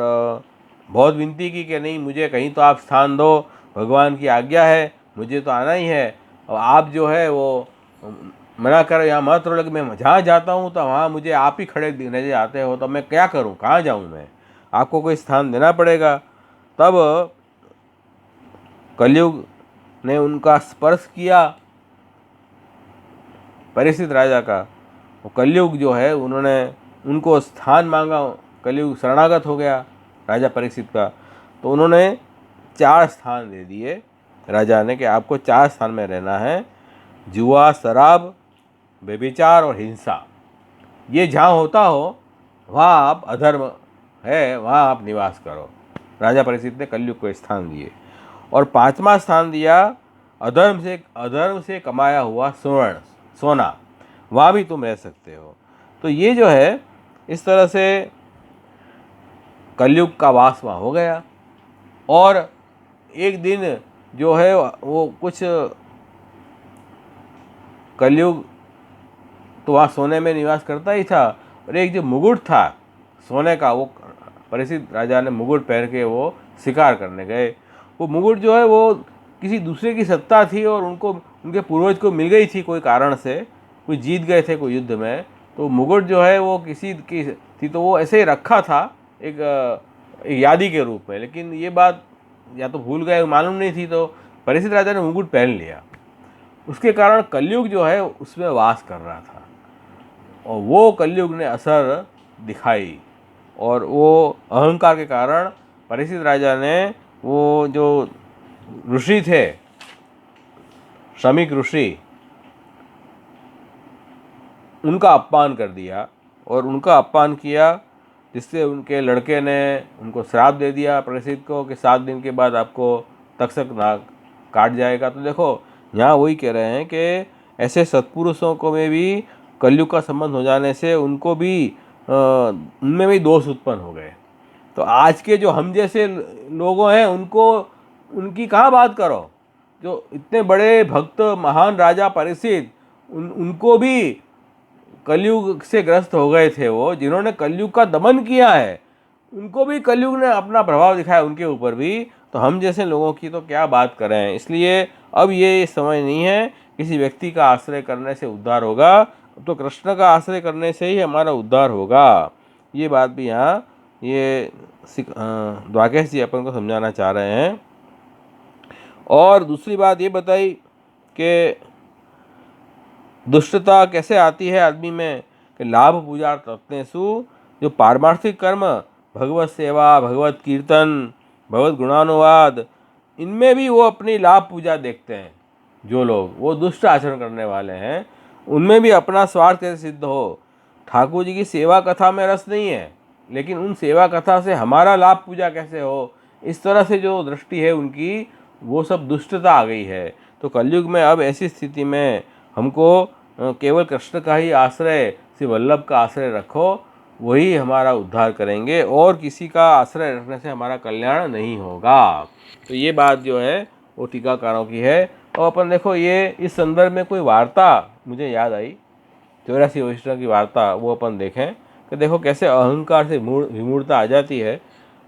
बहुत विनती की कि नहीं, मुझे कहीं तो आप स्थान दो, भगवान की आज्ञा है, मुझे तो आना ही है, और आप जो है वो मना करो, यहाँ मत रहो, लेकिन मैं जहाँ जाता हूँ तो वहाँ मुझे आप ही खड़े नजर आते हो, तो मैं क्या करूँ, कहाँ जाऊँ, मैं आपको कोई स्थान देना पड़ेगा। तब कलयुग ने उनका स्पर्श किया, परीक्षित राजा का। वो कलयुग जो है उन्होंने उनको स्थान मांगा, कलयुग शरणागत हो गया राजा परीक्षित का, तो उन्होंने 4 स्थान दे दिए राजा ने कि आपको 4 स्थान में रहना है, जुआ, शराब, व्यभिचार और हिंसा, ये जहाँ होता हो वहाँ आप अधर्म है वहाँ आप निवास करो। राजा परीक्षित ने कलयुग को स्थान दिए। और 5वां स्थान दिया अधर्म से कमाया हुआ सोना, वहाँ भी तुम रह सकते हो। तो ये जो है इस तरह से कलयुग का वास वहाँ हो गया। और एक दिन जो है वो कुछ कलयुग तो वहाँ सोने में निवास करता ही था, और एक जो मुकुट था सोने का, वो परीक्षित राजा ने मुकुट पहन के वो शिकार करने गए। वो मुकुट जो है वो किसी दूसरे की सत्ता थी और उनको उनके पूर्वज को मिल गई थी कोई कारण से, कोई जीत गए थे कोई युद्ध में, तो मुकुट जो है वो किसी की थी, तो वो ऐसे ही रखा था एक यादी के रूप में, लेकिन ये बात या तो भूल गए, मालूम नहीं थी, तो परीक्षित राजा ने मुकुट पहन लिया। उसके कारण कलयुग जो है उसमें वास कर रहा था, और वो कलयुग ने असर दिखाई, और वो अहंकार के कारण परीक्षित राजा ने वो जो ऋषि थे, श्रमिक ऋषि, उनका अपमान कर दिया, और उनका अपमान किया, जिससे उनके लड़के ने उनको श्राप दे दिया परीक्षित को कि 7 दिन के बाद आपको तक्षक नाग काट जाएगा। तो देखो यहाँ वही कह रहे हैं कि ऐसे सत्पुरुषों को में भी कलयुग का संबंध हो जाने से उनको भी उनमें भी दोष उत्पन्न हो गए। तो आज के जो हम जैसे लोगों हैं उनको उनकी कहाँ बात करो, जो इतने बड़े भक्त महान राजा परीक्षित उनको भी कलयुग से ग्रस्त हो गए थे, वो जिन्होंने कलयुग का दमन किया है उनको भी कलयुग ने अपना प्रभाव दिखाया उनके ऊपर भी, तो हम जैसे लोगों की तो क्या बात करें। इसलिए अब ये समय नहीं है किसी व्यक्ति का आश्रय करने से उद्धार होगा, तो कृष्ण का आश्रय करने से ही हमारा उद्धार होगा। ये बात भी यहाँ ये द्वारकेश जी अपन को समझाना चाह रहे हैं। और दूसरी बात ये बताई कि दुष्टता कैसे आती है आदमी में, कि लाभ पूजा तत्नेषु, जो पारमार्थिक कर्म, भगवत सेवा, भगवत कीर्तन, भगवत गुणानुवाद, इनमें भी वो अपनी लाभ पूजा देखते हैं। जो लोग वो दुष्ट आचरण करने वाले हैं उनमें भी अपना स्वार्थ कैसे सिद्ध हो। ठाकुर जी की सेवा कथा में रस नहीं है, लेकिन उन सेवा कथा से हमारा लाभ पूजा कैसे हो, इस तरह से जो दृष्टि है उनकी, वो सब दुष्टता आ गई है। तो कलयुग में अब ऐसी स्थिति में हमको केवल कृष्ण का ही आश्रय, श्री वल्लभ का आश्रय रखो, वही हमारा उद्धार करेंगे, और किसी का आश्रय रखने से हमारा कल्याण नहीं होगा। तो ये बात जो है वो टीकाकारों की है। और अपन देखो ये इस संदर्भ में कोई वार्ता मुझे याद आई, 84 वैष्णव की वार्ता, वो अपन देखें कि देखो कैसे अहंकार से विमूढ़ता आ जाती है।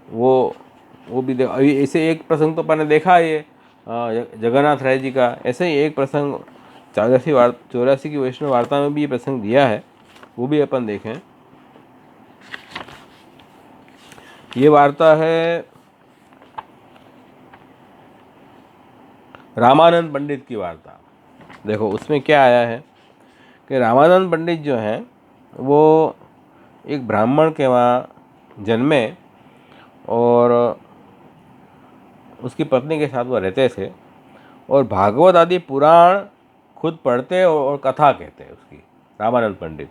वो भी देखो, अभी ऐसे एक प्रसंग तो अपन ने देखा, ये जगन्नाथ राय जी का, ऐसे ही एक प्रसंग 84 की वैष्णव वार्ता में भी ये प्रसंग दिया है, वो भी अपन देखें। ये वार्ता है रामानंद पंडित की वार्ता। देखो उसमें क्या आया है कि रामानंद पंडित जो हैं वो एक ब्राह्मण के वहाँ जन्मे, और उसकी पत्नी के साथ वो रहते थे, और भागवत आदि पुराण खुद पढ़ते और कथा कहते हैं उसकी, रामानंद पंडित।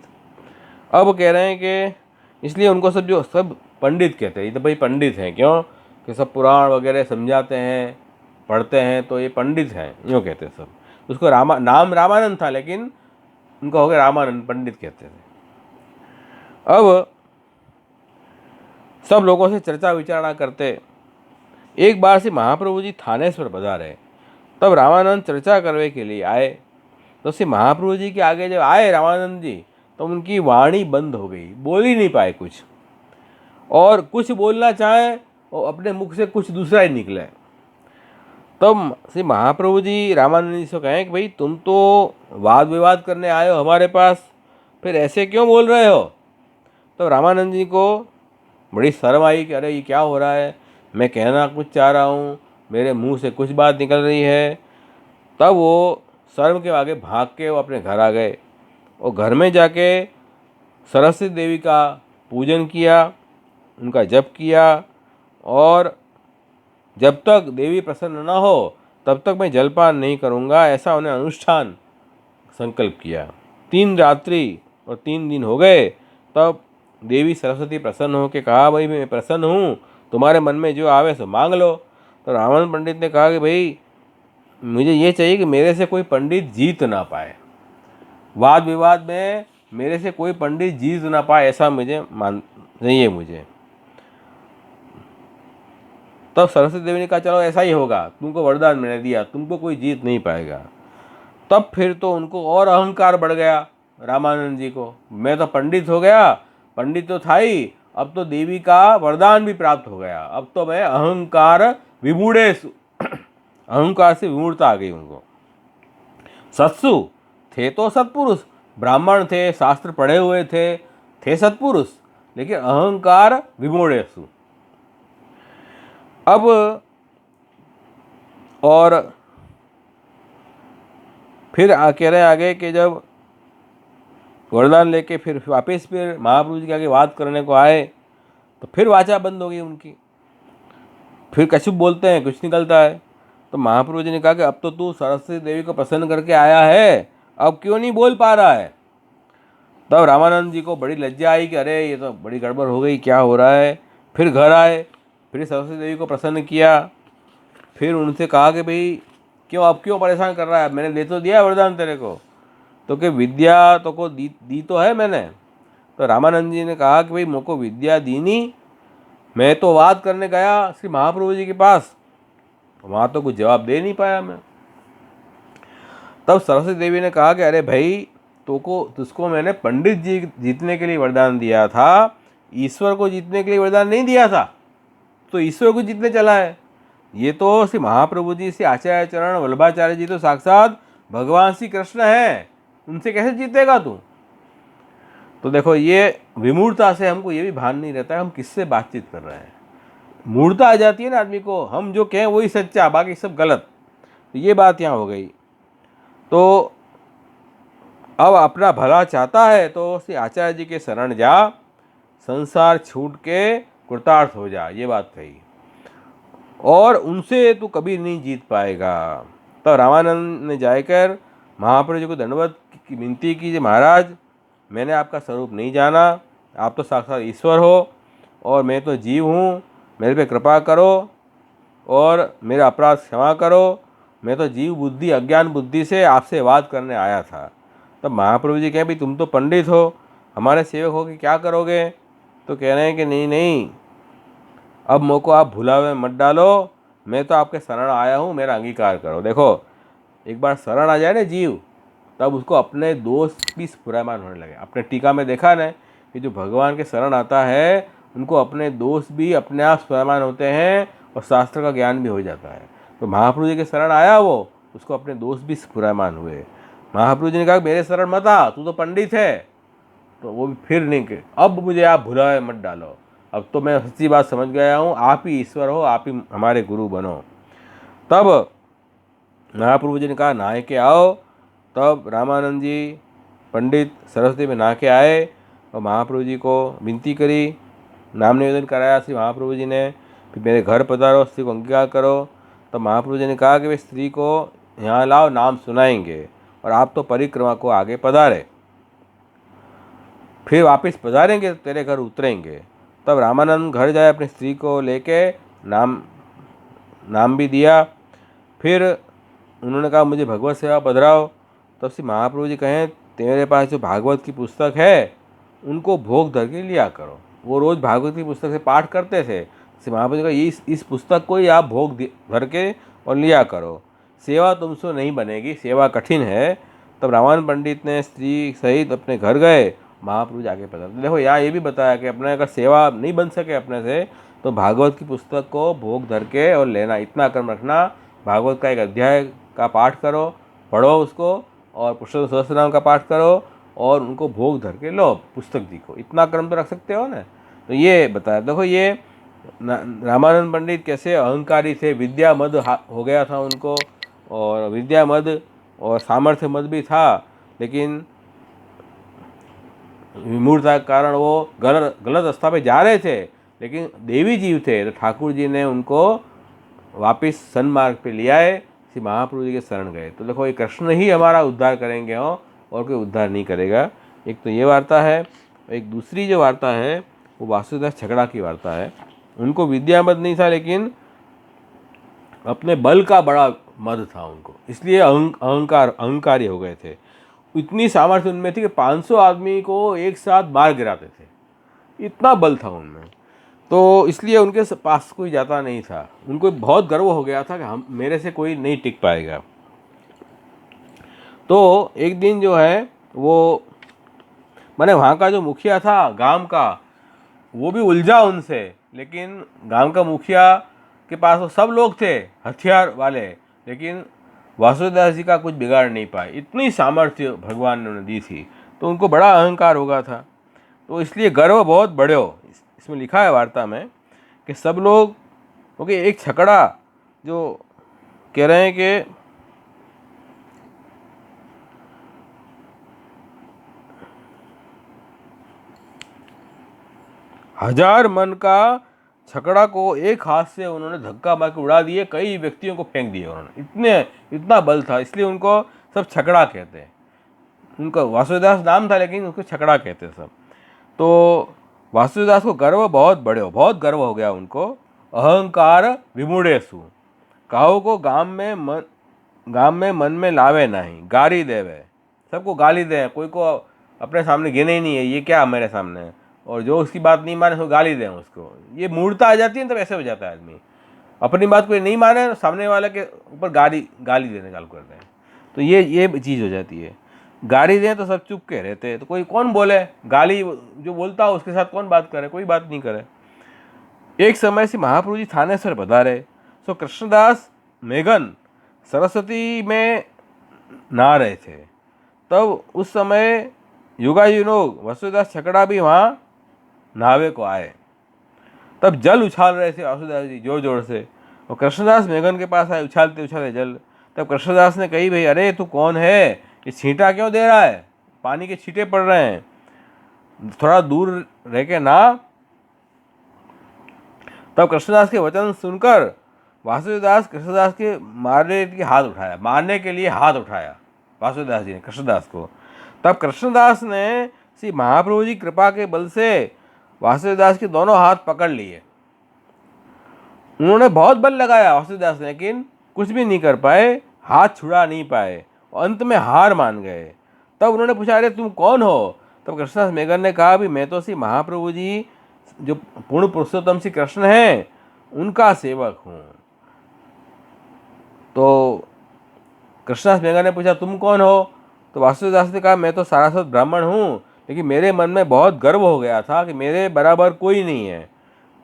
अब कह रहे हैं कि इसलिए उनको सब पंडित कहते हैं, ये तो भाई पंडित हैं, क्यों कि सब पुराण वगैरह समझाते हैं, पढ़ते हैं तो ये पंडित हैं, यूँ कहते सब। उसको नाम रामानंद था, लेकिन उनका हो गया रामानंद, पंडित कहते थे। अब सब लोगों से चर्चा विचारणा करते। एक बार से महाप्रभु जी थानेश्वर पधारे, तब रामानंद चर्चा करने के लिए आए। तो श्री महाप्रभु जी के आगे जब आए रामानंद जी, तो उनकी वाणी बंद हो गई, बोल ही नहीं पाए कुछ, और कुछ बोलना चाहे और अपने मुख से कुछ दूसरा ही निकले। तब श्री महाप्रभु जी रामानंद जी से कहें कि भाई तुम तो वाद विवाद करने आए हो हमारे पास, फिर ऐसे क्यों बोल रहे हो? तो रामानंद जी को बड़ी शर्म आई कि अरे ये क्या हो रहा है, मैं कहना कुछ चाह रहा हूँ, मेरे मुंह से कुछ बात निकल रही है। तब वो शर्म के आगे भाग के वो अपने घर आ गए, और घर में जाके सरस्वती देवी का पूजन किया, उनका जप किया, और जब तक देवी प्रसन्न न हो तब तक मैं जलपान नहीं करूँगा, ऐसा उन्हें अनुष्ठान संकल्प किया। 3 रात्रि और 3 दिन हो गए, तब देवी सरस्वती प्रसन्न हो के कहा, भाई मैं प्रसन्न हूँ, तुम्हारे मन में जो आवे सो मांग लो। तो रामानंद पंडित ने कहा कि भाई मुझे ये चाहिए कि मेरे से कोई पंडित जीत ना पाए, वाद विवाद में मेरे से कोई पंडित जीत ना पाए, ऐसा मुझे चाहिए मुझे। तब सरस्वती देवी ने कहा चलो ऐसा ही होगा, तुमको वरदान मैंने दिया, तुमको कोई जीत नहीं पाएगा। तब फिर तो उनको और अहंकार बढ़ गया रामानंद जी को, मैं तो पंडित हो गया, पंडित तो था ही, अब तो देवी का वरदान भी प्राप्त हो गया, अब तो मैं अहंकार अहंकार से विमूढ़ता आ गई उनको। सत्सु थे तो सत्पुरुष, ब्राह्मण थे, शास्त्र पढ़े हुए थे सत्पुरुष, लेकिन अहंकार विमूढ़ेसु। अब और फिर कह रहे आगे कि जब वरदान लेके फिर वापस फिर महाप्रभु जी के आगे बात करने को आए, तो फिर वाचा बंद हो गई उनकी, फिर कछुप बोलते हैं, कुछ निकलता है। तो महाप्रभु जी ने कहा कि अब तो तू सरस्वती देवी को प्रसन्न करके आया है, अब क्यों नहीं बोल पा रहा है? तब रामानंद जी को बड़ी लज्जा आई कि अरे ये तो बड़ी गड़बड़ हो गई, क्या हो रहा है। फिर घर आए, फिर सरस्वती देवी को प्रसन्न किया, फिर उनसे कहा कि भाई क्यों अब क्यों परेशान कर रहा है, मैंने दे तो दिया वरदान तेरे को, तो कि विद्या तो को दी तो है मैंने। तो रामानंद जी ने कहा कि भाई मेरे को विद्या दी नहीं, मैं तो वाद करने गया श्री महाप्रभु जी के पास, वहाँ तो कुछ जवाब दे नहीं पाया मैं। तब सरस्वती देवी ने कहा कि अरे भाई तुझको मैंने पंडित जी जीतने के लिए वरदान दिया था, ईश्वर को जीतने के लिए वरदान नहीं दिया था, तो ईश्वर को जीतने चला है। ये तो श्री महाप्रभु जी, श्री आचार्य चरण वल्लभाचार्य जी तो साक्षात भगवान श्री कृष्ण हैं, उनसे कैसे जीतेगा तू? तो देखो ये विमूढ़ता से हमको ये भी भान नहीं रहता है हम किससे बातचीत कर रहे हैं। मूर्ता आ जाती है ना आदमी को, हम जो कहें वही सच्चा, बाकी सब गलत। तो ये बात यहाँ हो गई। तो अब अपना भला चाहता है तो श्री आचार्य जी के शरण जा, संसार छूट के कृतार्थ हो जा, ये बात कही, और उनसे तू कभी नहीं जीत पाएगा। तो रामानंद ने जाकर महाप्रभु जी को दंडवत की विनती की, महाराज मैंने आपका स्वरूप नहीं जाना, आप तो साक्षात ईश्वर हो और मैं तो जीव हूँ, मेरे पे कृपा करो और मेरा अपराध क्षमा करो, मैं तो जीव बुद्धि अज्ञान बुद्धि से आपसे बात करने आया था। तब महाप्रभु जी कहें भाई तुम तो पंडित हो, हमारे सेवक हो कि क्या करोगे? तो कह रहे हैं कि नहीं नहीं, अब मेरे को आप भुलावे मत डालो, मैं तो आपके शरण आया हूँ, मेरा अंगीकार करो। देखो एक बार शरण आ जाए ना जीव, तब उसको अपने दोष भी स्फुरायमान होने लगे। अपने टीका में देखा ना कि जो भगवान के शरण आता है उनको अपने दोष भी अपने आप स्फुरायमान होते हैं और शास्त्र का ज्ञान भी हो जाता है। तो महाप्रभु जी के शरण आया वो, उसको अपने दोष भी स्फुरायमान हुए। महाप्रभु जी ने कहा मेरे शरण मत आ, तू तो पंडित है। तो वो भी फिर नहीं कि अब मुझे आप भुलाए मत डालो, अब तो मैं सच्ची बात समझ गया हूँ, आप ही ईश्वर हो, आप ही हमारे गुरु बनो। तब महाप्रभु जी ने कहा नहा के आओ। तब रामानंद जी पंडित सरस्वती में नहा के आए और महाप्रभु जी को विनती करी, नाम निवेदन कराया श्री महाप्रभु जी ने, फिर मेरे घर पधारो, स्त्री को अंगीकार करो। तब महाप्रभु जी ने कहा कि वे स्त्री को यहाँ लाओ, नाम सुनाएंगे, और आप तो परिक्रमा को आगे पधारे, फिर वापस पधारेंगे तो तेरे घर उतरेंगे। तब रामानंद घर जाए, अपनी स्त्री को लेके नाम भी दिया, फिर उन्होंने कहा मुझे भगवत सेवा पधराओ। तब श्री महाप्रभु जी कहें तेरे पास जो भागवत की पुस्तक है उनको भोग धर के लिया करो। वो रोज़ भागवत की पुस्तक से पाठ करते थे। श्री महाप्रभु जी का इस पुस्तक को ही आप भोग धर के और लिया करो, सेवा तुमसे नहीं बनेगी, सेवा कठिन है। तब रामानंद पंडित ने स्त्री सहित अपने घर गए, महाप्रभु जाके पता। देखो यहाँ ये भी बताया कि अपने अगर सेवा नहीं बन सके अपने से तो भागवत की पुस्तक को भोग धर के और लेना, इतना कर्म रखना। भागवत का एक अध्याय का पाठ करो, पढ़ो उसको, और पुरुषोत्तम सहस्रनाम का पाठ करो और उनको भोग धर के लो, पुस्तक जी को, इतना कर्म तो रख सकते हो ना। तो ये बताया। देखो ये रामानंद पंडित कैसे अहंकारी थे, विद्या मद हो गया था उनको, और विद्या मद और सामर्थ्य मद भी था, लेकिन विमूढ़ता के कारण वो गलत रास्ता पे जा रहे थे, लेकिन देवी जीव थे तो ठाकुर जी ने उनको वापस सन्मार्ग पे ले आए, श्री महाप्रभु जी के शरण गए। तो देखो ये कृष्ण ही हमारा उद्धार करेंगे हो, और कोई उद्धार नहीं करेगा। एक तो ये वार्ता है। एक दूसरी जो वार्ता है वो वासुदेव छकड़ा की वार्ता है। उनको विद्या मद नहीं था, लेकिन अपने बल का बड़ा मद था उनको, इसलिए अहंकारी हो गए थे। इतनी सामर्थ्य उनमें थी कि 500 आदमी को एक साथ मार गिराते थे, इतना बल था उनमें। तो इसलिए उनके पास कोई जाता नहीं था। उनको बहुत गर्व हो गया था कि हम, मेरे से कोई नहीं टिक पाएगा। तो एक दिन जो है वो, मैंने वहाँ का जो मुखिया था गांव का, वो भी उलझा उनसे, लेकिन गांव का मुखिया के पास वो सब लोग थे हथियार वाले, लेकिन वासुदेव जी का कुछ बिगाड़ नहीं पाए। इतनी सामर्थ्य भगवान ने उन्हें दी थी, तो उनको बड़ा अहंकार होगा था। तो इसलिए गर्व बहुत बढ़ो। इसमें लिखा है वार्ता में कि सब लोग, क्योंकि एक छकड़ा जो कह रहे हैं कि हजार मन का छकड़ा को एक हाथ से उन्होंने धक्का मार के उड़ा दिए, कई व्यक्तियों को फेंक दिए उन्होंने, इतना बल था। इसलिए उनको सब छकड़ा कहते हैं। उनका वासुदेव नाम था, लेकिन उसको छकड़ा कहते सब। तो वासुदेव को बहुत गर्व हो गया उनको। अहंकार विमूढ़ेसु, काहो को गाम में मन में लावे नहीं, गाली देवे, सबको गाली दे, कोई को अपने सामने गिने ही नहीं है, ये क्या मेरे सामने है, और जो उसकी बात नहीं माने उसको गाली दें उसको। ये मूर्खता आ जाती है, तब ऐसे हो जाता है आदमी, अपनी बात कोई नहीं माने सामने वाले के ऊपर गाली देने चालू करते हैं। तो ये चीज़ हो जाती है। गाली दें तो सब चुप के रहते हैं, तो कोई कौन बोले, गाली जो बोलता हो उसके साथ कौन बात करे, कोई बात नहीं करे। एक समय से महाप्रभु जी थानेश्वर पधारे। सो कृष्णदास मेघन सरस्वती में नहा रहे थे। तब उस समय युगायुनोग वसुदास छकड़ा भी वहाँ नहावे को आए। तब जल उछाल रहे थे वासुदेव जी जोर जोर से, और कृष्णदास मेघन के पास आए उछालते उछालते जल। तब कृष्णदास ने कही, भाई अरे तू कौन है, ये छींटा क्यों दे रहा है, पानी के छींटे पड़ रहे हैं, थोड़ा दूर रह के ना। तब कृष्णदास के वचन सुनकर वासुदेवदास कृष्णदास के मारने के लिए हाथ उठाया वासुदेवदास जी ने कृष्णदास को। तब कृष्णदास ने श्री महाप्रभु जी कृपा के बल से वासुदेवदास के दोनों हाथ पकड़ लिए। उन्होंने बहुत बल लगाया वासुदेवदास ने, लेकिन कुछ भी नहीं कर पाए, हाथ छुड़ा नहीं पाए, और अंत में हार मान गए। तब उन्होंने पूछा, अरे तुम कौन हो? तब कृष्णदास मेघन ने कहा, भी मैं तो श्री महाप्रभु जी जो पूर्ण पुरुषोत्तम श्री कृष्ण हैं उनका सेवक हूँ। तो कृष्णदास मेघन ने पूछा, तुम कौन हो? तो वासुदेवदास ने कहा, मैं तो सारस्वत ब्राह्मण हूँ, लेकिन मेरे मन में बहुत गर्व हो गया था कि मेरे बराबर कोई नहीं है,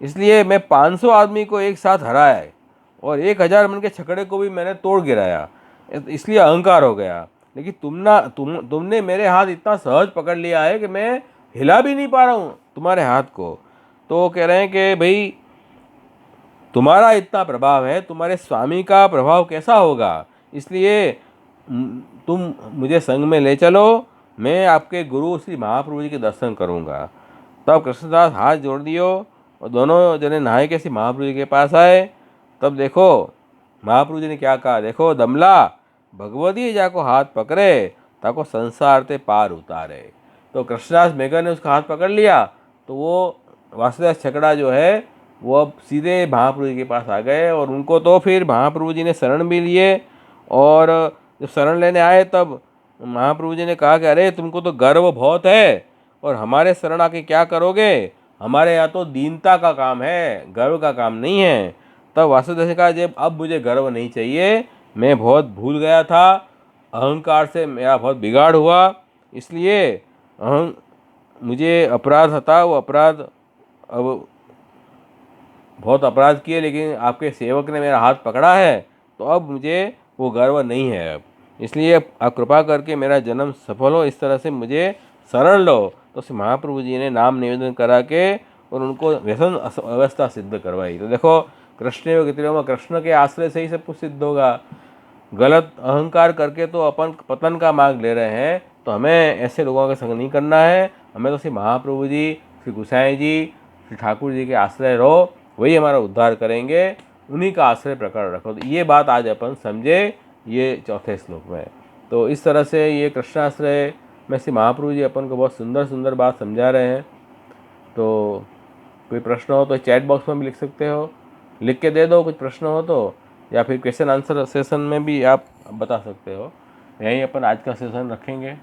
इसलिए मैं 500 आदमी को एक साथ हराया और 1000 मन के छकड़े को भी मैंने तोड़ गिराया, इसलिए अहंकार हो गया। लेकिन तुमने मेरे हाथ इतना सहज पकड़ लिया है कि मैं हिला भी नहीं पा रहा हूँ तुम्हारे हाथ को। तो कह रहे हैं कि भाई तुम्हारा इतना प्रभाव है, तुम्हारे स्वामी का प्रभाव कैसा होगा, इसलिए तुम मुझे संग में ले चलो, मैं आपके गुरु श्री महाप्रभु जी के दर्शन करूँगा। तब कृष्णदास हाथ जोड़ दियो और दोनों जने नहाए के श्री महाप्रभु जी के पास आए। तब देखो महाप्रभु जी ने क्या कहा, देखो दमला भगवती जाको हाथ पकड़े ताको संसार ते पार उतारे। तो कृष्णदास मेघन ने उसका हाथ पकड़ लिया, तो वो वासुदेव छकड़ा जो है वो अब सीधे महाप्रभु जी के पास आ गए और उनको तो फिर महाप्रभु जी ने शरण भी लिए। और जब शरण लेने आए तब महाप्रभु जी ने कहा कि अरे तुमको तो गर्व बहुत है और हमारे शरण आके क्या करोगे, हमारे यहाँ तो दीनता का काम है, गर्व का काम नहीं है। तब वासुदेव ने कहा जब अब मुझे गर्व नहीं चाहिए, मैं बहुत भूल गया था, अहंकार से मेरा बहुत बिगाड़ हुआ, इसलिए अहं मुझे अपराध था, वो अपराध अब बहुत अपराध किए, लेकिन आपके सेवक ने मेरा हाथ पकड़ा है तो अब मुझे वो गर्व नहीं है। अब इसलिए आप कृपा करके मेरा जन्म सफल हो, इस तरह से मुझे शरण लो। तो श्री महाप्रभु जी ने नाम निवेदन करा के और उनको व्यसन अवस्था सिद्ध करवाई। तो देखो कृष्ण में कृष्ण के आश्रय से ही सब कुछ सिद्ध होगा। गलत अहंकार करके तो अपन पतन का मार्ग ले रहे हैं, तो हमें ऐसे लोगों का संग नहीं करना है। हमें तो श्री महाप्रभु जी, श्री गोसाई जी, श्री ठाकुर जी के आश्रय रहो, वही हमारा उद्धार करेंगे, उन्हीं का आश्रय प्रकट रखो। तो ये बात आज अपन समझे ये चौथे श्लोक में। तो इस तरह से ये कृष्णाश्रय में श्री महाप्रभु जी अपन को बहुत सुंदर सुंदर बात समझा रहे हैं। तो कोई प्रश्न हो तो चैट बॉक्स में भी लिख सकते हो, लिख के दे दो कुछ प्रश्न हो तो, या फिर क्वेश्चन आंसर सेशन में भी आप बता सकते हो। यहीं अपन आज का सेशन रखेंगे।